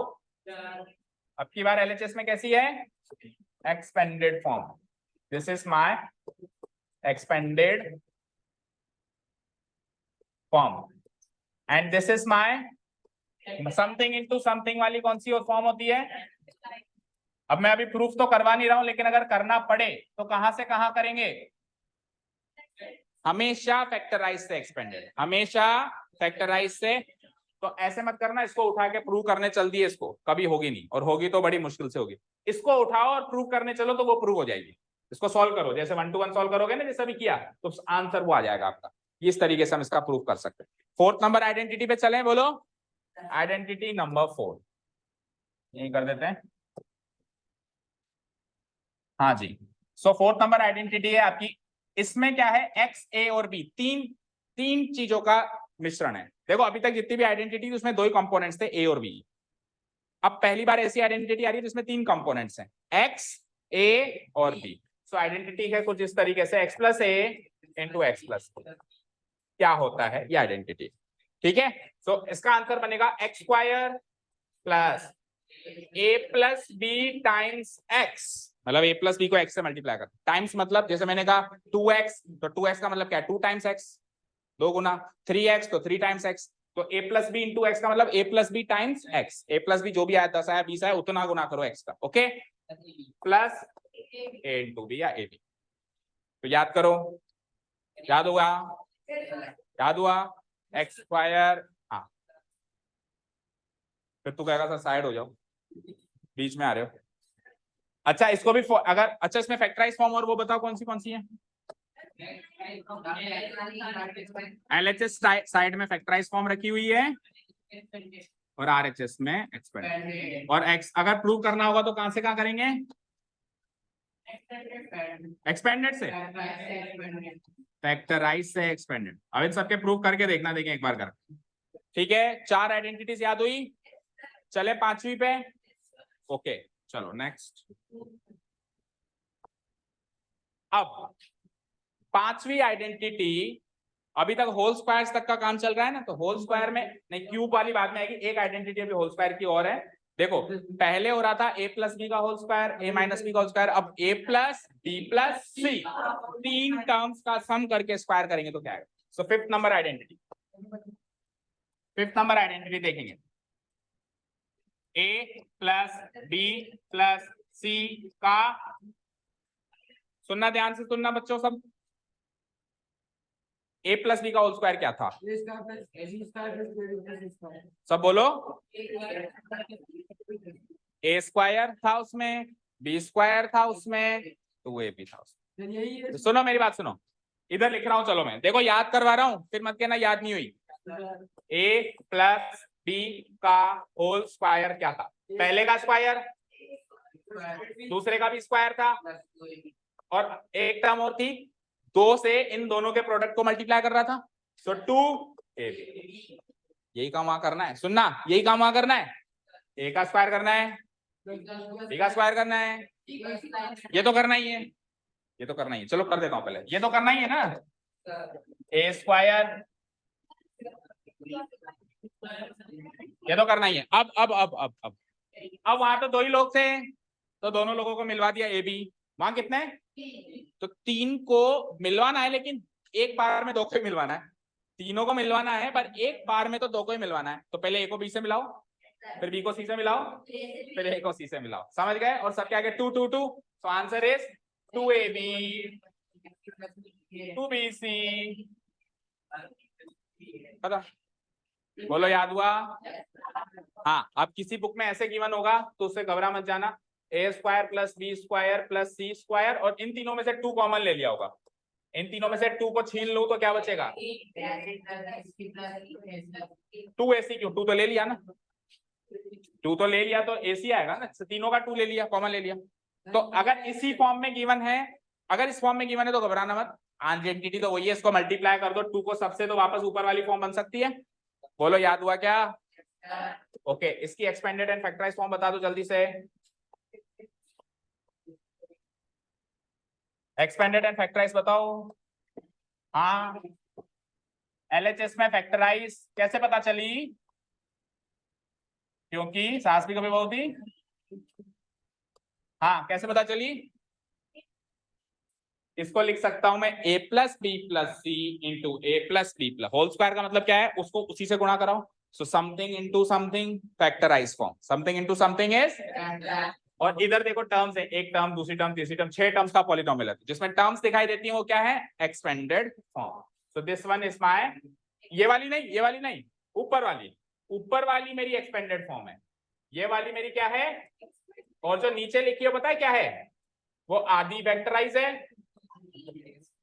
अब की बार एलएचएस में कैसी है? Expanded form. This is my expanded form and this is my something into something वाली कौन सी फॉर्म होती है? अब मैं अभी प्रूफ तो करवा नहीं रहा हूं, लेकिन अगर करना पड़े तो कहां से कहां करेंगे? हमेशा फैक्टराइज से एक्सपेंडेड, हमेशा फैक्टराइज से। तो ऐसे मत करना इसको उठा के प्रूव करने चल दिए, इसको कभी होगी नहीं, और होगी तो बड़ी मुश्किल से होगी। इसको उठाओ और प्रूव करने चलो तो वो प्रूव हो जाएगी। इसको सॉल्व करो, जैसे 1 to 1 सॉल्व करोगे ना जैसे अभी किया, तो आंसर वो आ जाएगा आपका। इस तरीके से हम इसका प्रूव कर सकते हैं। फोर्थ नंबर आइडेंटिटी पे चलें, बोलो आइडेंटिटी नंबर 4 यही कर देते हैं। हाँ जी, सो फोर्थ नंबर आइडेंटिटी है आपकी। इसमें क्या है? एक्स, ए और बी, तीन चीजों का मिश्रण है। देखो अभी तक जितनी भी आइडेंटिटी उसमें दो ही कंपोनेंट्स थे, ए और बी। अब पहली बार ऐसी आइडेंटिटी आ रही है जिसमें तीन कंपोनेंट्स हैं, एक्स, ए और बी। सो आइडेंटिटी है कुछ इस तरीके से, एक्स प्लस ए इंटू एक्स प्लस बी। क्या होता है ये आइडेंटिटी? ठीक है, सो इसका आंसर बनेगा एक्स स्क्वायर प्लस ए प्लस बी टाइम्स एक्स, मतलब ए प्लस बी को एक्स से मल्टीप्लाई कर, टाइम्स मतलब जैसे मैंने कहा 2x, तो 2x का मतलब क्या है? 2 टाइम्स x, 2 गुना 3x तो 3 टाइम्स x, तो ए प्लस बी इंटू एक्स का मतलब ए प्लस बी टाइम्स x। ए प्लस बी जो भी आया 10 आया 20 आया उतना गुना करो x का, ओके, प्लस ए इंटू बी या ए बी। तो याद करो, याद हुआ? याद हुआ? X square. हाँ, फिर तू कहेगा सर साइड हो जाओ, बीच में आ रहे हो। अच्छा इसको भी अगर, अच्छा इसमें फैक्टराइज फॉर्म और वो बताओ कौन सी है। एलएचएस साइड में फैक्टराइज फॉर्म रखी हुई है और आरएचएस में एक्सपेंड। और एक्स अगर प्रूव करना होगा तो कहां से कहां करेंगे, एक्सपेंडेड से, फैक्टराइज से एक्सपेंडेड। अब इन सबके प्रूव करके देखना, देखें एक बार कर। ठीक है, 4 आइडेंटिटीज याद हुई, चले 5वीं पे। ओके चलो नेक्स्ट। अब 5वीं आइडेंटिटी, अभी तक होल स्क्वायर्स तक का काम चल रहा है ना, तो होल स्क्वायर में नहीं, क्यूब वाली बाद में आएगी। एक आइडेंटिटी अभी होल स्क्वायर की और है। देखो पहले हो रहा था a प्लस बी का whole square, a minus b का होल स्क्वायर, अब a plus b plus c, 3 terms का सम करके स्क्वायर करेंगे तो क्या आएगा। So 5th number identity, 5th number identity देखेंगे, a plus b plus c का, सुनना ध्यान से सुनना बच्चों सब, a प्लस बी का होल स्क्वायर क्या था, सब बोलो, a स्क्वायर था उसमें, b स्क्वायर था उसमें, 2ab था उसमें। तो सुनो मेरी बात सुनो, इधर लिख रहा हूं, चलो मैं देखो याद करवा रहा हूं, फिर मत कहना याद नहीं हुई। a प्लस बी का होल स्क्वायर क्या था, पहले का स्क्वायर, दूसरे का भी स्क्वायर था, और एक टर्म और थी, 2 से इन दोनों के प्रोडक्ट को मल्टीप्लाई कर रहा था, तो 2ab। यही काम वहां करना है, सुनना, यही काम वहां करना है, a का स्क्वायर करना है, b का स्क्वायर करना है, ये तो करना ही है, ये तो करना ही है। चलो कर देता हूं पहले, ये तो करना ही है ना, a स्क्वायर, ये तो करना ही है। अब वहां तो 2 ही लोग थे, तो दोनों लोगों को मिलवा दिया ए बी। वहां कितने, तो 3 को मिलवाना है, लेकिन एक बार में 2 को ही मिलवाना है, तीनों को मिलवाना है पर एक बार में तो 2 को ही मिलवाना है। तो पहले ए को बी से मिलाओ, फिर बी को सी से मिलाओ, फिर ए को सी से मिलाओ, समझ गए। और सबके आगे 2 2 2, तो आंसर इज 2ab 2bc। पता, बोलो याद हुआ। हाँ, अब किसी बुक में ऐसे गिवन होगा तो उससे घबरा मत जाना, a square plus b square plus c square, और इन तीनों में से 2 कॉमन ले लिया होगा, इन तीनों में से 2 को छीन लो तो क्या बचेगा, 2ac। क्यों, 2 तो ले लिया ना, 2 तो ले लिया तो ac आएगा ना, तीनों का 2 ले लिया, कॉमन ले लिया। तो अगर इसी फॉर्म में गिवन है, अगर इस फॉर्म में गिवन है तो घबराना मत, आइडेंटिटी तो वही है, इसको मल्टीप्लाई कर दो 2 को सबसे, तो वापस ऊपर वाली फॉर्म बन सकती है। बोलो याद हुआ क्या। ओके, इसकी एक्सपेंडेड एंड फैक्टराइज फॉर्म बता दो जल्दी से, एक्सपेंडेड एंड फैक्टराइज बताओ। हाँ, एलएचएस में फैक्टराइज कैसे पता चली, क्योंकि सास भी कभी बहुत थी। हाँ, कैसे पता चली, इसको लिख सकता हूं मैं a plus b plus c into a plus b plus, whole square का मतलब क्या है, उसको उसी से गुणा कराओ। So something into something, factorise form, something into something is. और इधर देखो टर्म्स है, एक टर्म दूसरी टर्म तीसरी टर्म, 6 टर्म्स का पॉलिनोमियल है, जिसमें टर्म्स दिखाई देती हैं वो क्या है, expanded form. So this one is my, ये वाली नहीं, ये वाली नहीं, ऊपर वाली, ऊपर वाली मेरी एक्सपेंडेड फॉर्म है, ये वाली मेरी क्या है, और जो नीचे लिखी है पता है क्या है, वो आधी वेक्टराइज है,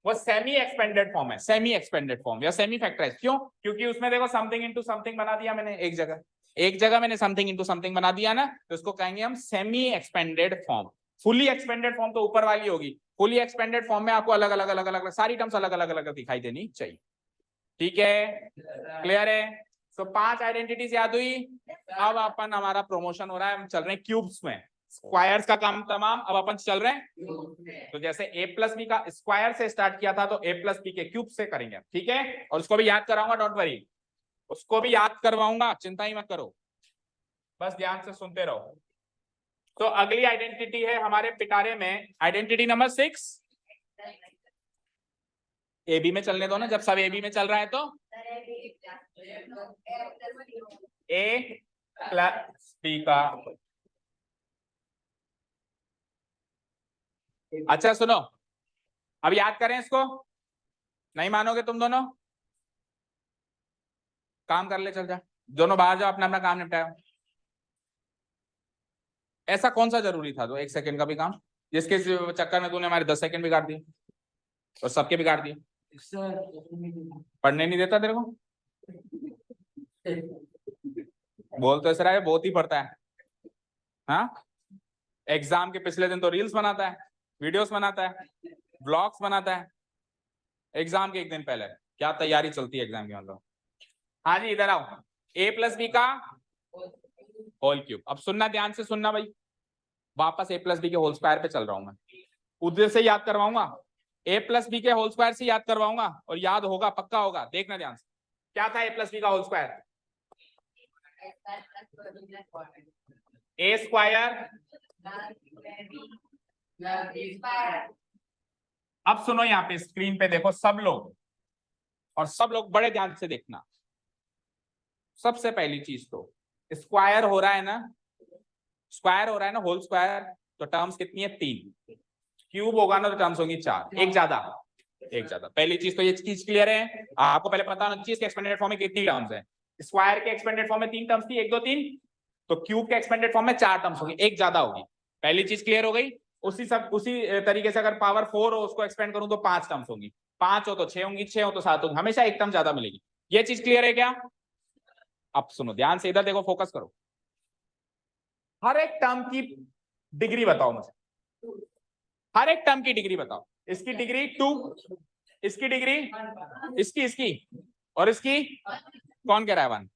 वो सेमी एक्सपेंडेड फॉर्म है, सेमी एक्सपेंडेड फॉर्म या सेमी फैक्टराइज। क्यों, क्योंकि उसमें देखो समथिंग इनटू समथिंग बना दिया मैंने, एक जगह मैंने समथिंग इनटू समथिंग बना दिया ना, तो इसको कहेंगे हम semi expanded form. Fully expanded form तो ऊपर वाली होगी, फुली एक्सपेंडेड फॉर्म में आपको अलग अलग सारी टर्म्स अलग अलग दिखाई देनी चाहिए। ठीक है, क्लियर है। सो 5 आइडेंटिटीज याद हुई। अब अपन, हमारा प्रमोशन हो रहा है, हम चल रहे हैं क्यूब्स में, स्क्वायर्स का काम तमाम, अब अपन चल रहे हैं। तो जैसे a प्लस बी का स्क्वायर से स्टार्ट किया था, तो a प्लस बी के क्यूब से करेंगे, ठीक है। और उसको भी याद कराऊंगा, डोंट वरी, उसको भी याद करवाऊंगा, चिंता ही मत करो, बस ध्यान से सुनते रहो। तो अगली आइडेंटिटी है हमारे पिटारे में, आइडेंटिटी नंबर 6। ए बी में चलने दो ना, जब सब ए बी में चल रहा है तो a प्लस बी का, अच्छा सुनो, अब याद करें इसको, नहीं मानोगे तुम दोनों, काम कर ले, चल जा, दोनों बाहर जाओ, अपना अपना काम निपटाओ। ऐसा कौन सा जरूरी था जो 1 सेकंड का भी काम, जिसके चक्कर में तूने हमारे 10 सेकंड बिगाड़ दिए और सबके बिगाड़ दिए। पढ़ने नहीं देता तेरे को? बोल तो ऐसा है, बहुत ही पढ़ता है। हाँ, एग्जाम के पिछले दिन तो रील्स बनाता है, वीडियोस बनाता है, ब्लॉग्स बनाता है। एग्जाम के एक दिन पहले क्या तैयारी चलती है एग्जाम की, मतलब। हाँ जी, इधर आओ। a प्लस बी का होल क्यूब। अब सुनना, ध्यान से सुनना भाई, वापस a प्लस बी के होल स्क्वायर पे चल रहा हूं मैं, उधर से याद करवाऊंगा, a प्लस बी के होल स्क्वायर से याद करवाऊंगा, और याद होगा, पक्का होगा, देखना ध्यान से। क्या था a प्लस बी का होल स्क्वायर? a square. अब सुनो, यहाँ पे स्क्रीन पे देखो सब लोग, और सब लोग बड़े ध्यान से देखना। सबसे पहली चीज तो स्क्वायर हो रहा है ना, स्क्वायर हो रहा है ना, होल स्क्वायर, तो टर्म्स कितनी है? 3। क्यूब होगा ना तो टर्म्स होंगी 4, एक ज्यादा, एक ज्यादा। पहली चीज तो ये चीज क्लियर है, आपको पहले पता होना चाहिए इसके एक्सपेंडेड फॉर्म में कितनी टर्म्स है। स्क्वायर के एक्सपेंडेड फॉर्म में 3 टर्म्स थी, 1 2 3, तो क्यूब के एक्सपेंडेड फॉर्म में 4 टर्म्स होगी, एक ज्यादा होगी। पहली चीज क्लियर हो गई। उसी तरीके से अगर पावर 4 हो उसको एक्सपेंड करूं तो 5 टर्म्स होंगी, 5 हो तो 6 होंगी, 6 हो तो 7 होंगी, हमेशा एक टर्म ज्यादा मिलेगी। ये चीज क्लियर है क्या? अब सुनो ध्यान से, इधर देखो, फोकस करो। हर एक टर्म की डिग्री बताओ मुझे, हर एक टर्म की डिग्री बताओ। इसकी डिग्री 2, इसकी डिग्री, इसकी और इसकी, कौन कह रहा है 1?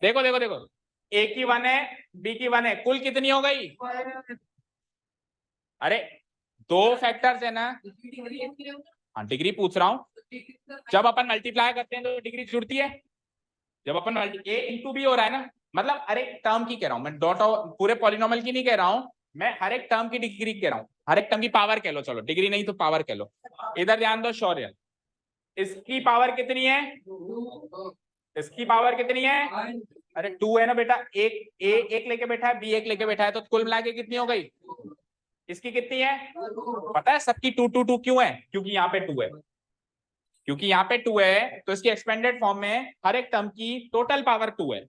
देखो देखो देखो, ए की 1 है, बी की 1 है, कुल कितनी हो गई? अरे 2 फैक्टर्स है ना। हाँ, डिग्री पूछ रहा हूं। जब अपन मल्टीप्लाई करते हैं तो डिग्री जुड़ती है, जब अपन ए इंटू बी हो रहा है ना, मतलब हर एक टर्म की कह रहा हूं मैं, डॉट पूरे पॉलिनोमियल की नहीं कह रहा हूं मैं, हर एक टर्म की डिग्री कह रहा हूं, हर एक टर्म की पावर कह लो, चलो डिग्री नहीं तो पावर कह लो। इधर ध्यान दो शौर्य, इसकी पावर कितनी है? इसकी पावर कितनी है? अरे 2 है ना बेटा, एक लेके बैठा है, बी एक लेके बैठा है, तो कुल मिला के कितनी हो गई? इसकी कितनी है? पता है सबकी 2 2 2 क्यों है? क्योंकि यहाँ पे 2 है, क्योंकि यहाँ पे 2 है, तो इसकी एक्सपेंडेड फॉर्म में हर एक टर्म की टोटल पावर 2 है।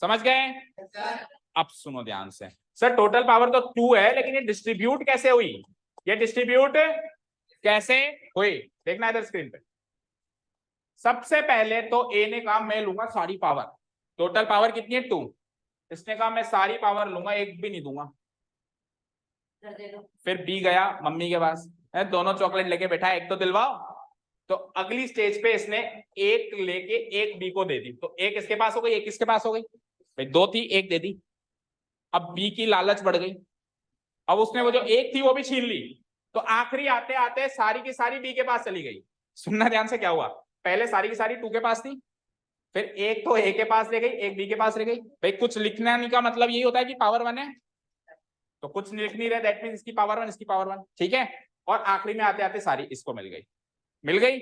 समझ गए? अब सुनो ध्यान से, सर टोटल पावर तो 2 है, लेकिन ये डिस्ट्रीब्यूट कैसे हुई? ये डिस्ट्रीब्यूट कैसे हुई? देखना इधर स्क्रीन पे। सबसे पहले तो ए ने कहा मैं लूंगा सारी पावर, टोटल पावर कितनी है? 2। इसने कहा मैं सारी पावर लूंगा, एक भी नहीं दूंगा। फिर बी गया मम्मी के पास, दोनों चॉकलेट लेके बैठा है, एक तो दिलवाओ। तो अगली स्टेज पे इसने एक लेके एक बी को दे दी, तो एक इसके पास हो गई, एक इसके पास हो गई, भाई 2 थी, एक दे दी। अब बी की लालच बढ़ गई, अब उसने वो जो एक थी वो भी छीन ली, तो आखिरी आते आते सारी की सारी बी के पास चली गई। सुनना ध्यान से, क्या हुआ? पहले सारी की सारी 2 के पास थी, फिर एक तो ए के पास ले गई, एक बी के पास ले गई। भाई कुछ लिखना नहीं का मतलब यही होता है कि पावर 1 है, तो कुछ लिख नहीं रहे, दैट मींस इसकी पावर 1, इसकी पावर 1, ठीक है। और आखिरी में आते आते सारी इसको मिल गई, मिल गई।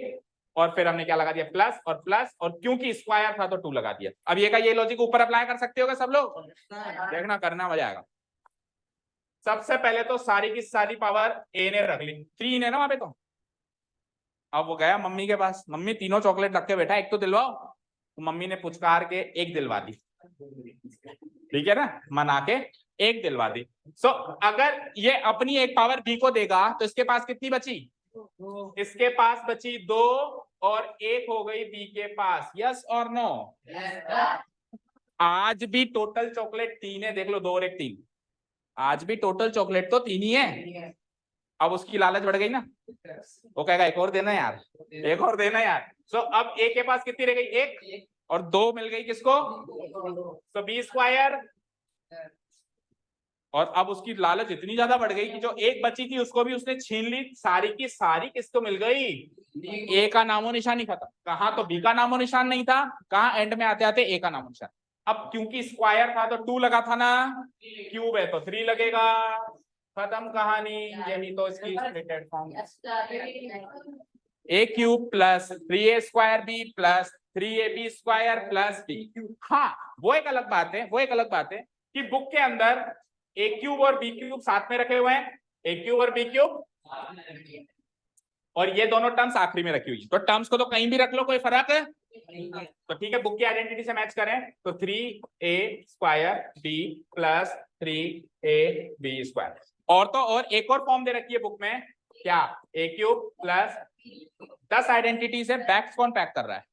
और फिर हमने क्या लगा दिया? प्लस और प्लस, और क्योंकि स्क्वायर था तो 2 लगा दिया। अब ये का ये लॉजिक ऊपर अप्लाई कर सकते हो सब लोग? देखना, करना, मजा आएगा। सबसे पहले तो सारी की सारी पावर ए ने रख ली, 3 है ना वहां पे, तो अब वो गया मम्मी के पास, मम्मी तीनों चॉकलेट रख के बैठा, एक तो दिलवाओ। तो मम्मी ने पुचकार के एक दिलवा दी, ठीक है ना, मना के एक दिलवा दी। सो अगर ये अपनी एक पावर बी को देगा तो इसके पास कितनी बची? इसके पास बची 2, और एक हो गई बी के पास। यस और नो? आज भी टोटल चॉकलेट 3 है, देख लो, 2 और 1 3, आज भी टोटल चॉकलेट तो 3 ही है। अब उसकी लालच बढ़ गई ना, वो कहेगा एक और देना यार, एक और देना यार। सो अब ए के पास कितनी रह गई? 1, और 2 मिल गई किसको? तो बी स्क्वायर। और अब उसकी लालच इतनी ज्यादा बढ़ गई कि जो एक बची थी उसको भी उसने छीन ली, सारी की सारी किसको मिल गई? ए का नामो निशान ही खत्म। कहा तो बी का नामो निशान नहीं था, कहा एंड में आते आते ए का नामो निशान। अब क्योंकि स्क्वायर था तो 2 लगा था ना, क्यूब है तो 3 लगेगा, खत्म कहानी। यही तो इसकी splitted form, a cube plus 3a square b plus 3ab square plus b. हाँ, वो एक अलग बात है, वो एक अलग बात है कि बुक के अंदर ए क्यूब और बी क्यूब साथ में रखे हुए हैं, ए क्यूब और बी क्यूब, और ये दोनों टर्म्स आखिरी में रखी हुई है। तो टर्म्स को तो कहीं भी रख लो, कोई फर्क तो ठीक है, बुक की आइडेंटिटी से मैच करें तो 3a² प्लस 3ab²। और तो और एक और फॉर्म दे रखी है बुक में, क्या, a³ प्लस 10 आइडेंटिटीज है। बैक्स कौन पैक कर रहा है?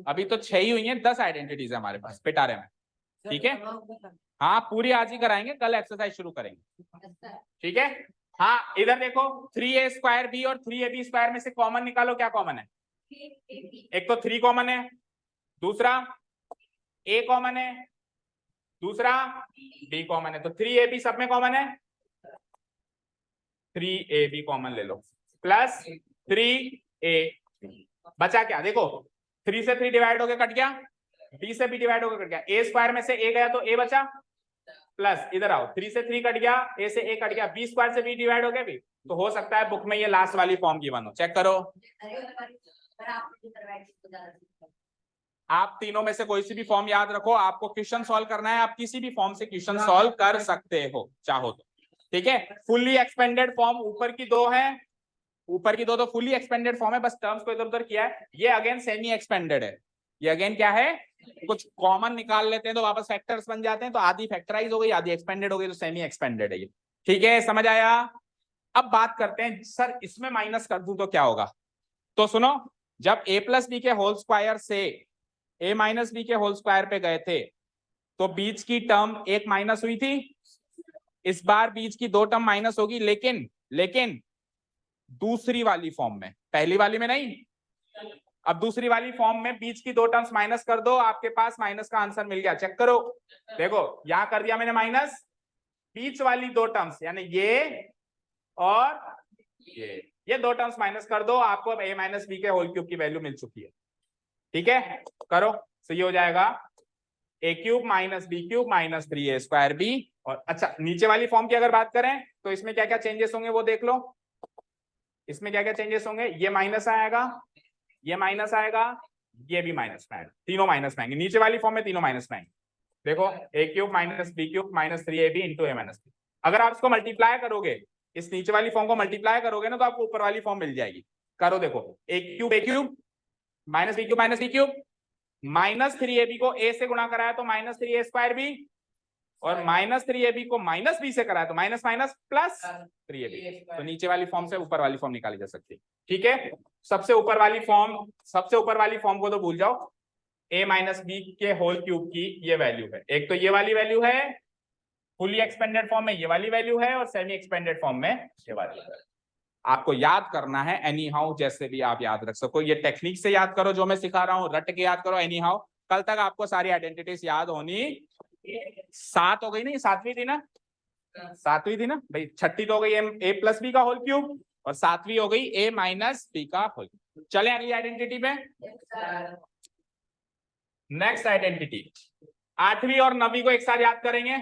अभी तो 6 ही हुई हैं, 10 आइडेंटिटीज है हमारे पास पिटारे में। ठीक है, हाँ पूरी आज ही कराएंगे, कल एक्सरसाइज शुरू करेंगे। ठीक है, हाँ इधर देखो 3a² और 3ab² में से कॉमन निकालो, क्या कॉमन है? एक तो 3 कॉमन है, दूसरा a कॉमन है, दूसरा b कॉमन है, तो 3ab सब में कॉमन है, 3ab कॉमन ले लो प्लस 3a। बचा क्या? देखो 3 से 3 डिवाइड हो गया, कट गया, b से b डिवाइड हो गया, कट गया, a² में से a गया तो a बचा, प्लस इधर आओ 3 से 3 कट गया, a से a कट गया, b² से b डिवाइड हो गया भी। तो हो सकता है बुक में ये लास्ट वाली फॉर्म गिवन हो, चेक करो। आप तीनों में से कोई सी भी फॉर्म याद रखो, आपको क्वेश्चन सॉल्व करना है, आप किसी भी फॉर्म से क्वेश्चन सॉल्व कर सकते हो चाहो तो। ठीक है, फुल्ली एक्सपेंडेड फॉर्म ऊपर की दो है, ऊपर की दो तो फुल्ली एक्सपेंडेड फॉर्म है, बस टर्म्स को इधर उधर किया है। ये अगेन सेमी एक्सपेंडेड है, ये अगेन क्या है, कुछ कॉमन निकाल लेते हैं तो वापस फैक्टर्स बन जाते हैं, तो आधी फैक्टराइज हो गई, आधी एक्सपेंडेड हो गई, तो सेमी एक्सपेंडेड है ये। ठीक है, समझ आया? अब बात करते हैं सर इसमें माइनस कर दूं तो क्या होगा। तो सुनो, जब a+b के होल स्क्वायर से a-b के होल स्क्वायर पे गए थे तो बीच की टर्म एक माइनस हुई थी, इस बार बीच की 2 टर्म माइनस होगी, लेकिन दूसरी वाली फॉर्म में, पहली वाली में नहीं। अब दूसरी वाली फॉर्म में बीच की 2 टर्म्स माइनस कर दो, आपके पास माइनस का आंसर मिल गया, चेक करो। देखो यहां कर दिया मैंने माइनस, बीच वाली 2 टर्म्स यानी ये और ये 2 टर्म्स माइनस कर दो, आपको अब a-b के होल क्यूब की वैल्यू मिल चुकी है। ठीक है, करो, तो ये हो जाएगा a³ minus b³ minus 3a² b। और अच्छा, नीचे वाली फॉर्म की अगर बात करें तो इसमें क्या क्या चेंजेस होंगे वो देख लो। इसमें क्या क्या चेंजेस होंगे, ये माइनस आएगा, ये माइनस आएगा, ये भी माइनस में आएगा, तीनों माइनस में आएंगे। नीचे वाली फॉर्म में तीनों माइनस में आएंगे। देखो a³ minus b³ minus 3ab into a-b। अगर आप इसको मल्टीप्लाई करोगे, इस नीचे वाली फॉर्म को मल्टीप्लाई करोगे ना, तो आपको ऊपर वाली फॉर्म मिल जाएगी। करो, देखो a³ minus b³ minus b³ minus 3ab को a से गुणा कराया तो माइनस 3a² b, और माइनस 3ab को माइनस b से कराया तो माइनस माइनस प्लस 3ab। तो नीचे वाली फॉर्म से ऊपर वाली फॉर्म निकाली जा सकती है। ठीक है, सबसे ऊपर वाली फॉर्म को तो भूल जाओ, a-b के होल क्यूब की ये वैल्यू है। एक तो ये वाली वैल्यू है, फुली एक्सपेंडेड फॉर्म में ये वाली वैल्यू है, और सेमी एक्सपेंडेड फॉर्म में ये वाली है। आपको याद करना है एनी हाउ, जैसे भी आप याद रख सको। ये टेक्निक से याद करो जो मैं सिखा रहा हूं, रट के याद करो एनी हाउ। कल तक आपको सारी आइडेंटिटीज याद होनी। 7 हो गई ना, ये 7वीं थी ना, 7वीं थी ना भाई, 6ठी तो हो गई a+b का होल क्यूब, और 7वीं हो गई a-b का होल क्यूब। चले अगली आइडेंटिटी पे। नेक्स्ट आइडेंटिटी 8वीं और 9वीं को एक साथ याद करेंगे।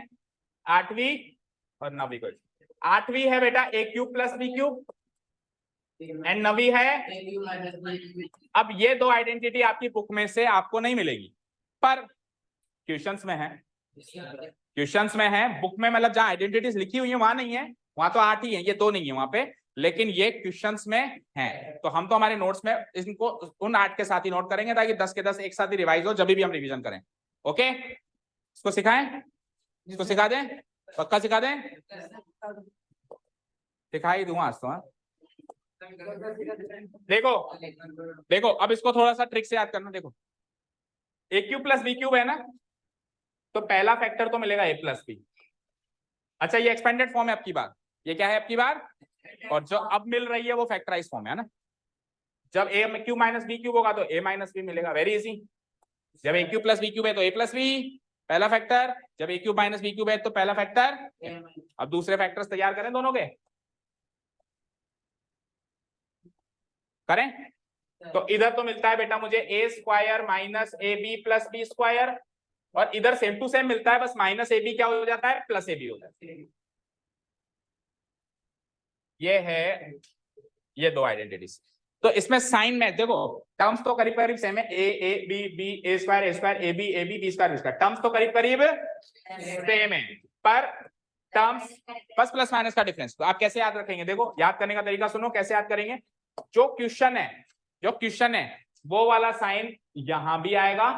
8वीं और 9वीं को, 8वीं है बेटा a³ प्लस b³ एंड 9वीं है। अब ये दो आइडेंटिटी आपकी बुक में से आपको नहीं मिलेगी, पर क्वेश्चंस में है, क्वेश्चंस में है। बुक में मतलब जहां आइडेंटिटीज लिखी हुई है वहां नहीं है, वहां तो 8 ही है, ये 2 नहीं है वहां पे, लेकिन ये क्वेश्चंस में है। तो हम तो हमारे नोट्स में इनको उन 8 के साथ ही नोट करेंगे, ताकि 10 के 10 एक साथ ही रिवाइज हो जब भी हम रिवीजन करें। ओके, इसको सिखाएं, इसको सिखा दें, पक्का सिखा दें, सिखाई दूंगा आज तो। हाँ देखो अब इसको थोड़ा सा ट्रिक से याद करना। देखो a³ प्लस b³ है ना, तो पहला फैक्टर तो मिलेगा a+b। अच्छा, ये एक्सपेंडेड फॉर्म है आपकी बार, ये क्या है आपकी बार, और जो अब मिल रही है वो फैक्टराइज फॉर्म है ना। जब a³ माइनस b³ होगा तो a-b मिलेगा, वेरी इजी। जब a³ प्लस b³ है तो a+b पहला फैक्टर, जब a³ माइनस b³ है तो पहला फैक्टर। अब दूसरे फैक्टर्स तैयार करें दोनों के, करें। तो इधर तो मिलता है बेटा मुझे a² minus ab plus b², और इधर सेम टू सेम मिलता है, बस माइनस ab क्या हो जाता है, प्लस ab हो जाता है। ये है, ये दो आइडेंटिटीज। तो इसमें साइन में देखो, टर्म्स तो करीब करीब सेम है, a square ab b², terms तो करीब करीब सेम है, पर टर्म्स बस प्लस माइनस का डिफरेंस। तो आप कैसे याद रखेंगे, देखो याद करने का तरीका सुनो, कैसे याद करेंगे। जो क्वेश्चन है वो वाला साइन यहां भी आएगा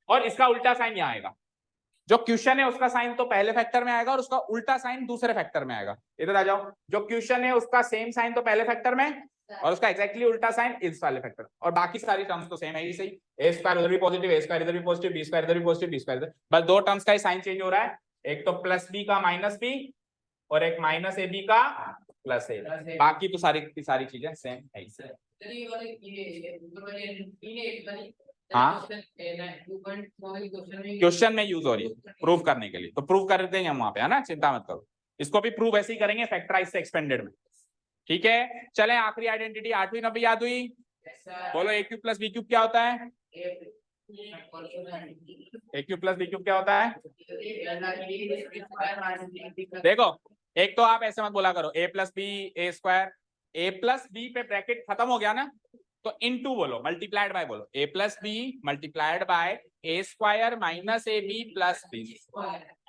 और इसका उल्टा साइन यहाँ आएगा। जो क्वेश्चन है उसका साइन तो पहले फैक्टर में आएगा और उसका उल्टा साइन दूसरे फैक्टर में आएगा। इधर आ जाओ, जो क्वेश्चन है उसका सेम साइन तो पहले फैक्टर में और उसका एक्जैक्टली उल्टा साइन इस वाले फैक्टर, और बाकी सारी टर्म्स तो सेम है ही सही। ए स्क्वायर उधर भी पॉजिटिव, ए स्क्वायर इधर भी पॉजिटिव, बी स्क्वायर इधर भी पॉजिटिव, बी स्क्वायर इधर, बस दो टर्म्स का ही साइन चेंज हो रहा है, एक तो प्लस बी का माइनस बी और एक माइनस ए बी का प्लस ए, बाकी तो सारी की सारी चीजें सेम है ही। हाँ क्वेश्चन में यूज हो रही है प्रूव करने के लिए, तो प्रूव कर देंगे हम वहां पे, है ना, चिंता मत करो। इसको भी प्रूव ऐसे ही करेंगे फैक्टराइज से एक्सपेंडेड में, ठीक है। चलें आखिरी आइडेंटिटी 8वीं 9वीं याद हुई? बोलो ए क्यूब प्लस बी क्यूब क्या होता है? A cube plus b cube क्या होता है? देखो एक तो आप ऐसे मत बोला करो ए प्लस बी ए स्क्वायर, ए प्लस बी पे ब्रैकेट खत्म हो गया ना, तो इनटू बोलो, मल्टीप्लाइड बाय बोलो, a plus b multiplied by a square minus a b plus b,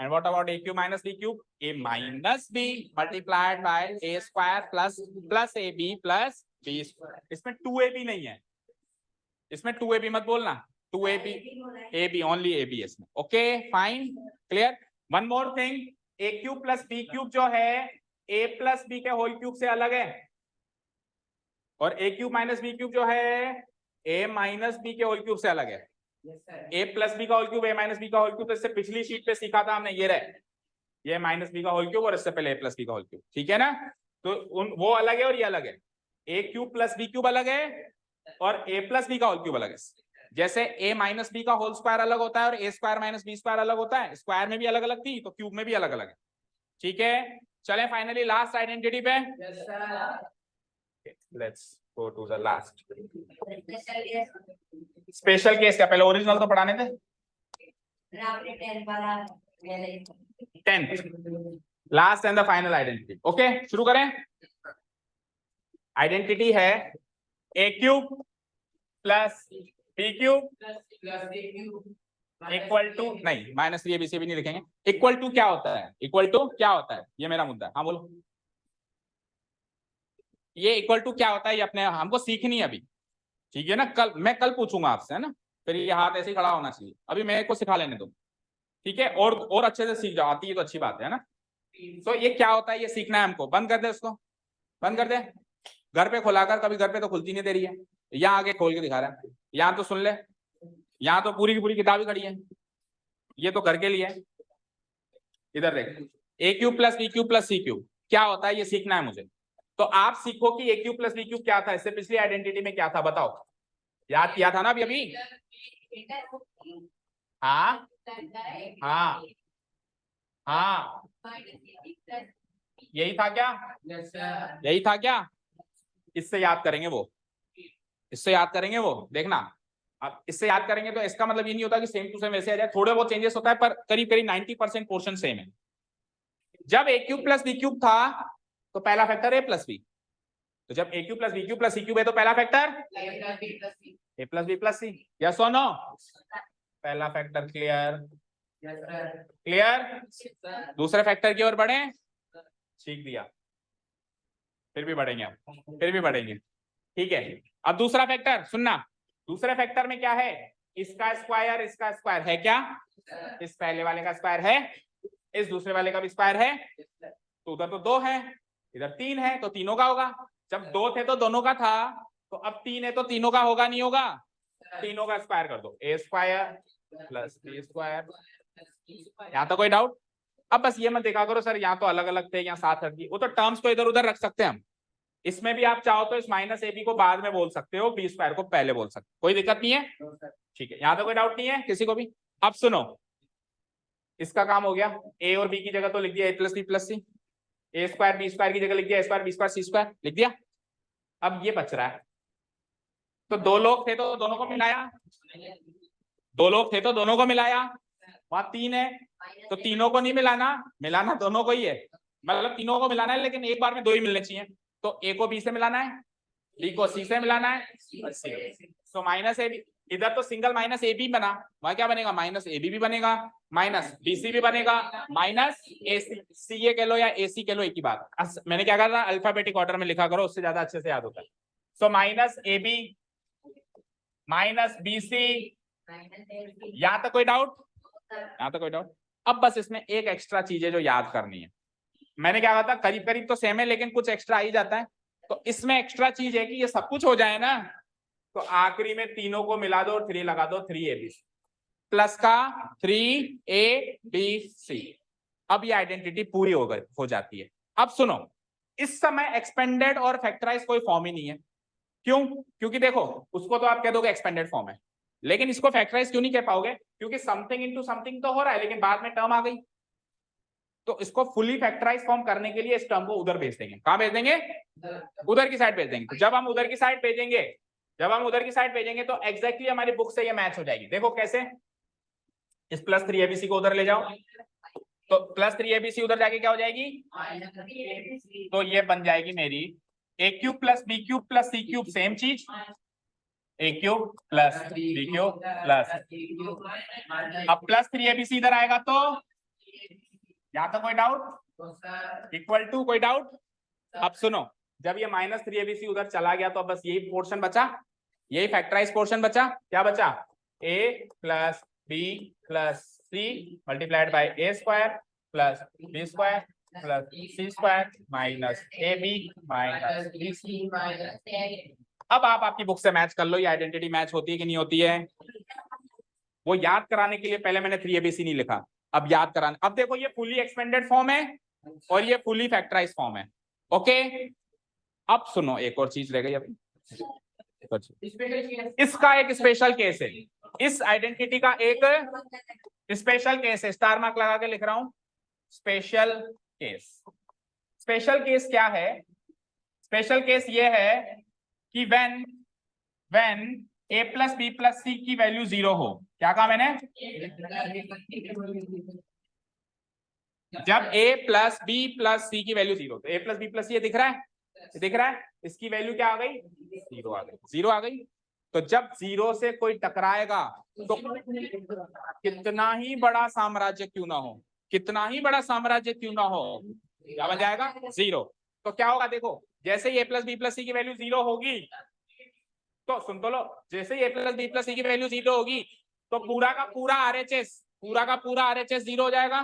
and what about a cube minus b cube? A minus b multiplied by a square plus plus a b plus b square. इसमें 2ab नहीं है, इसमें 2ab मत बोलना, 2ab ab ओनली ab है इसमें। Okay fine clear. One more thing, a cube plus b cube जो है ए प्लस बी के होल क्यूब से अलग है, और a cube minus b cube जो है ए माइनस बी के होल क्यूब से अलग है। ए प्लस बी का whole cube a minus b का होल क्यूब, तो इससे पिछली शीट पे सीखा था हमने, ये रहे, ये माइनस बी का होल क्यूब और इससे पहले ए प्लस बी का होल क्यूब, ठीक है ना। तो वो अलग है और ये अलग है, a cube plus b cube अलग है और ए प्लस बी का होल क्यूब अलग है। जैसे ए माइनस बी का होल स्क्वायर अलग होता है और ए स्क्वायर माइनस बी स्क्वायर अलग होता है, स्क्वायर में भी अलग अलग थी तो क्यूब में भी अलग अलग है, ठीक है। चलें फाइनली लास्ट आइडेंटिटी पे, let's go to the last special case. क्या पहले ओरिजिनल तो पढ़ाने थे? 10th last and the final identity. Okay शुरू करें। आइडेंटिटी है a cube plus b cube equal to, नहीं माइनस 3ab से भी नहीं लिखेंगे, इक्वल टू क्या होता है? इक्वल टू क्या होता है, ये मेरा मुद्दा है। हाँ बोलो, ये इक्वल टू क्या होता है, ये अपने हमको सीखनी है अभी, ठीक है ना। मैं कल पूछूंगा आपसे, है ना, फिर ये हाथ ऐसे ही खड़ा होना चाहिए, अभी मेरे को सिखा लेने दो, ठीक है। और अच्छे से सीख जाओ, आती है तो अच्छी बात है ना। तो ये क्या होता है ये सीखना है हमको। बंद कर दे उसको, बंद कर दे, घर पे खुलाकर, कभी घर पे तो खुलती नहीं दे रही है, यहाँ आके खोल के दिखा रहा है, यहाँ तो सुन ले, यहाँ तो पूरी की पूरी किताब ही खड़ी है, ये तो घर के लिए है। इधर देख, a cube plus b cube plus c cube क्या होता है, ये सीखना है मुझे। तो आप सीखो कि ए क्यूब प्लस बी क्यूब क्या था, इससे पिछली आइडेंटिटी में क्या था बताओ, याद किया था ना अभी अभी? हाँ हाँ हाँ, यही था क्या? यही था क्या? इससे याद करेंगे वो, इससे याद करेंगे वो, देखना। अब इससे याद करेंगे तो इसका मतलब ये नहीं होता कि सेम टू सेम वैसे आ जाए, थोड़े बहुत चेंजेस होता है, पर करीब करीब 90% पोर्शन सेम है। जब a cube plus b cube था तो पहला फैक्टर ए प्लस बी, तो जब a cube plus b cube plus c cube है तो पहला factor a plus b plus c, yes और नो? पहला फैक्टर क्लियर, क्लियर। दूसरे फैक्टर की ओर बढ़े, सीख दिया, फिर भी बढ़ेंगे, अब फिर भी बढ़ेंगे, ठीक है। अब दूसरा फैक्टर सुनना, दूसरे फैक्टर में क्या है, इसका स्क्वायर है क्या? इस पहले वाले का स्क्वायर है, इस दूसरे वाले का भी स्क्वायर है, तो उधर तो 2 है, इधर 3 है, तो तीनों का होगा। जब 2 थे तो दोनों का था, तो अब 3 है तो तीनों का होगा नहीं होगा? तीनों का स्क्वायर कर दो, ए स्क्वायर प्लस बी स्क्वायर। यहाँ तो कोई डाउट? अब बस ये मत देखा करो सर यहाँ तो अलग अलग थे, यहाँ साथ रख दी, वो तो टर्म्स को इधर उधर रख सकते हैं हम। इसमें भी आप चाहो तो इस माइनस ए बी को बाद में बोल सकते हो, बी स्क्वायर को पहले बोल सकते हो, कोई दिक्कत नहीं है, ठीक है। यहाँ तो कोई डाउट नहीं है किसी को भी? अब सुनो, इसका काम हो गया, ए और बी की जगह तो लिख दिया ए प्लस बी प्लस सी, ए स्क्वायर बी स्क्वायर की जगह लिख दिया ए स्क्वायर बी स्क्वायर सी स्क्वायर लिख दिया। अब ये बच रहा है, तो 2 लोग थे तो दोनों को मिलाया, 2 लोग थे तो दोनों को मिलाया, वहां 3 है तो तीनों को नहीं मिलाना, मिलाना दोनों को ही है, मतलब तीनों को मिलाना है लेकिन एक बार में 2 ही मिलने चाहिए। तो ए को बी से मिलाना है, बी को सी से मिलाना है, तो माइनस ए बी, इधर तो सिंगल माइनस ए बी बना, वहां क्या बनेगा? माइनस ए बी भी बनेगा, माइनस बी सी भी बनेगा, माइनस ए सी, सी ए कह लो या ए सी कह लो, एक ही बात। मैंने क्या कहा था, अल्फाबेटिक ऑर्डर में लिखा करो, उससे ज्यादा अच्छे से याद होता है। So minus a b minus BC। यहाँ तक कोई डाउट? यहाँ तक कोई डाउट? अब बस इसमें एक एक्स्ट्रा चीज है जो याद करनी है। मैंने क्या कहा था, करीब करीब तो सेम है लेकिन कुछ एक्स्ट्रा आ ही जाता है। तो इसमें एक्स्ट्रा चीज है कि ये सब कुछ हो जाए ना, तो आखिरी में तीनों को मिला दो और 3 लगा दो, 3ABC प्लस का 3ABC। अब ये आइडेंटिटी पूरी हो जाती है। अब सुनो, इस समय एक्सपेंडेड और फैक्टराइज कोई फॉर्म ही नहीं है। क्यों? क्योंकि देखो, उसको तो आप कह दोगे एक्सपेंडेड फॉर्म है, लेकिन इसको फैक्टराइज क्यों नहीं कह पाओगे? क्योंकि समथिंग इनटू समथिंग तो हो रहा है, लेकिन बाद में टर्म आ गई। तो इसको फुली फैक्टराइज फॉर्म करने के लिए इस टर्म को उधर भेज देंगे। कहां भेज देंगे? उधर की साइड भेज देंगे। तो जब हम उधर की साइड भेजेंगे, तो एग्जैक्टली हमारी बुक से ये मैच हो जाएगी। देखो कैसे, इस प्लस 3ABC को उधर ले जाओ, तो प्लस 3ABC उधर जाके क्या हो जाएगी? तो ये बन जाएगी मेरी A³ plus B³ plus C³ same चीज, A³ प्लस B³ प्लस। अब प्लस 3ABC इधर आएगा तो यहाँ तो कोई डाउट? इक्वल टू कोई डाउट? अब सुनो, जब ये माइनस 3ABC उधर चला गया तो बस यही पोर्शन बचा, यही फैक्टराइज पोर्शन बचा। क्या बचा? A plus B plus C multiplied by A square plus B square plus C square minus AB minus BC। अब आप आपकी बुक से मैच कर लो, ये आइडेंटिटी मैच होती है कि नहीं होती है। वो याद कराने के लिए पहले मैंने 3ABC नहीं लिखा, अब याद कराने। अब देखो, ये फुली एक्सपेंडेड फॉर्म है और ये फुली फैक्टराइज फॉर्म है। ओके, अब सुनो, एक और चीज रह गई अभी। इसका एक स्पेशल केस है, इस आइडेंटिटी का एक स्पेशल केस है। स्टार मार्क लगा के लिख रहा हूं, स्पेशल केस। स्पेशल केस क्या है? स्पेशल केस ये है कि when A plus B plus C की वैल्यू 0 हो। क्या कहा मैंने? जब A plus B plus C की वैल्यू 0, तो A plus B plus C दिख रहा है, दिख रहा है, इसकी वैल्यू क्या आ गई? 0 आ गई, 0 आ गई। तो जब 0 से कोई टकराएगा तो कितना ही बड़ा साम्राज्य क्यों ना हो, कितना ही बड़ा साम्राज्य क्यों ना हो, क्या बन जाएगा? 0। तो क्या होगा? देखो, जैसे ही A plus B plus C की वैल्यू 0 होगी, तो सुन तो लो, जैसे ही A plus B plus C की वैल्यू 0 होगी तो पूरा का पूरा RHS 0 हो जाएगा।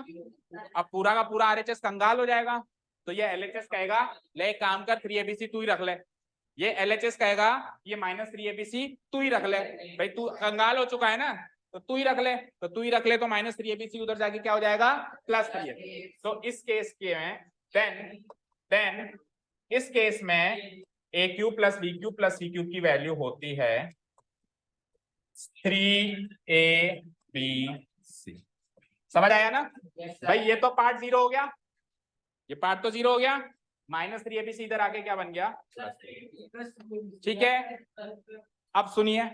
अब पूरा का पूरा RHS कंगाल हो जाएगा। तो ये LHS कहेगा, ले काम कर 3ABC तू ही रख ले। ये LHS कहेगा, ये माइनस 3ABC तू ही रख ले। भाई तू कंगाल हो चुका है ना, तो तू ही रख ले। तो तू ही रख ले, तो माइनस 3ABC उधर जाके क्या हो जाएगा? Plus 3ABC। तो इस केस के में देन इस केस में A³ plus B³ plus C³ की वैल्यू होती है 3ABC। समझ आया ना? भाई ये तो पार्ट 0 हो गया, ये पार्ट तो 0 हो गया। माइनस 3ABC इधर आके क्या बन गया? ठीक है, अब सुनिए,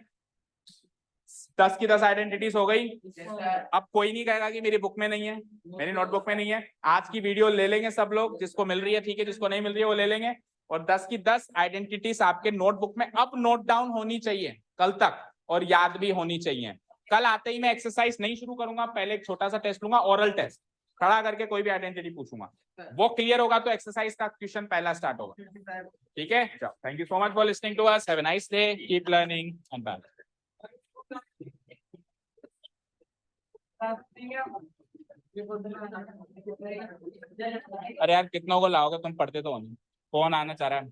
10 की 10 आइडेंटिटीज हो गई। अब कोई नहीं कहेगा कि मेरी बुक में नहीं है, मेरी नोटबुक में नहीं है। आज की वीडियो ले लेंगे सब लोग, जिसको मिल रही है ठीक है, जिसको नहीं मिल रही है वो ले लेंगे। और 10 की 10 आइडेंटिटीज आपके नोटबुक में अब नोट डाउन होनी चाहिए कल तक, और याद भी होनी चाहिए। कल आते ही मैं एक्सरसाइज नहीं शुरू करूंगा, पहले एक छोटा सा टेस्ट लूंगा, ओरल टेस्ट, खड़ा करके कोई भी आइडेंटिटी पूछूंगा। वो क्लियर होगा तो एक्सरसाइज का क्वेश्चन पहला स्टार्ट होगा। ठीक है, thank you so much for listening to us. Have a nice day, keep learning and bye. अरे यार, कितनों को लाओगे तुम? पढ़ते तो हो नहीं, कौन आना चाह रहा है?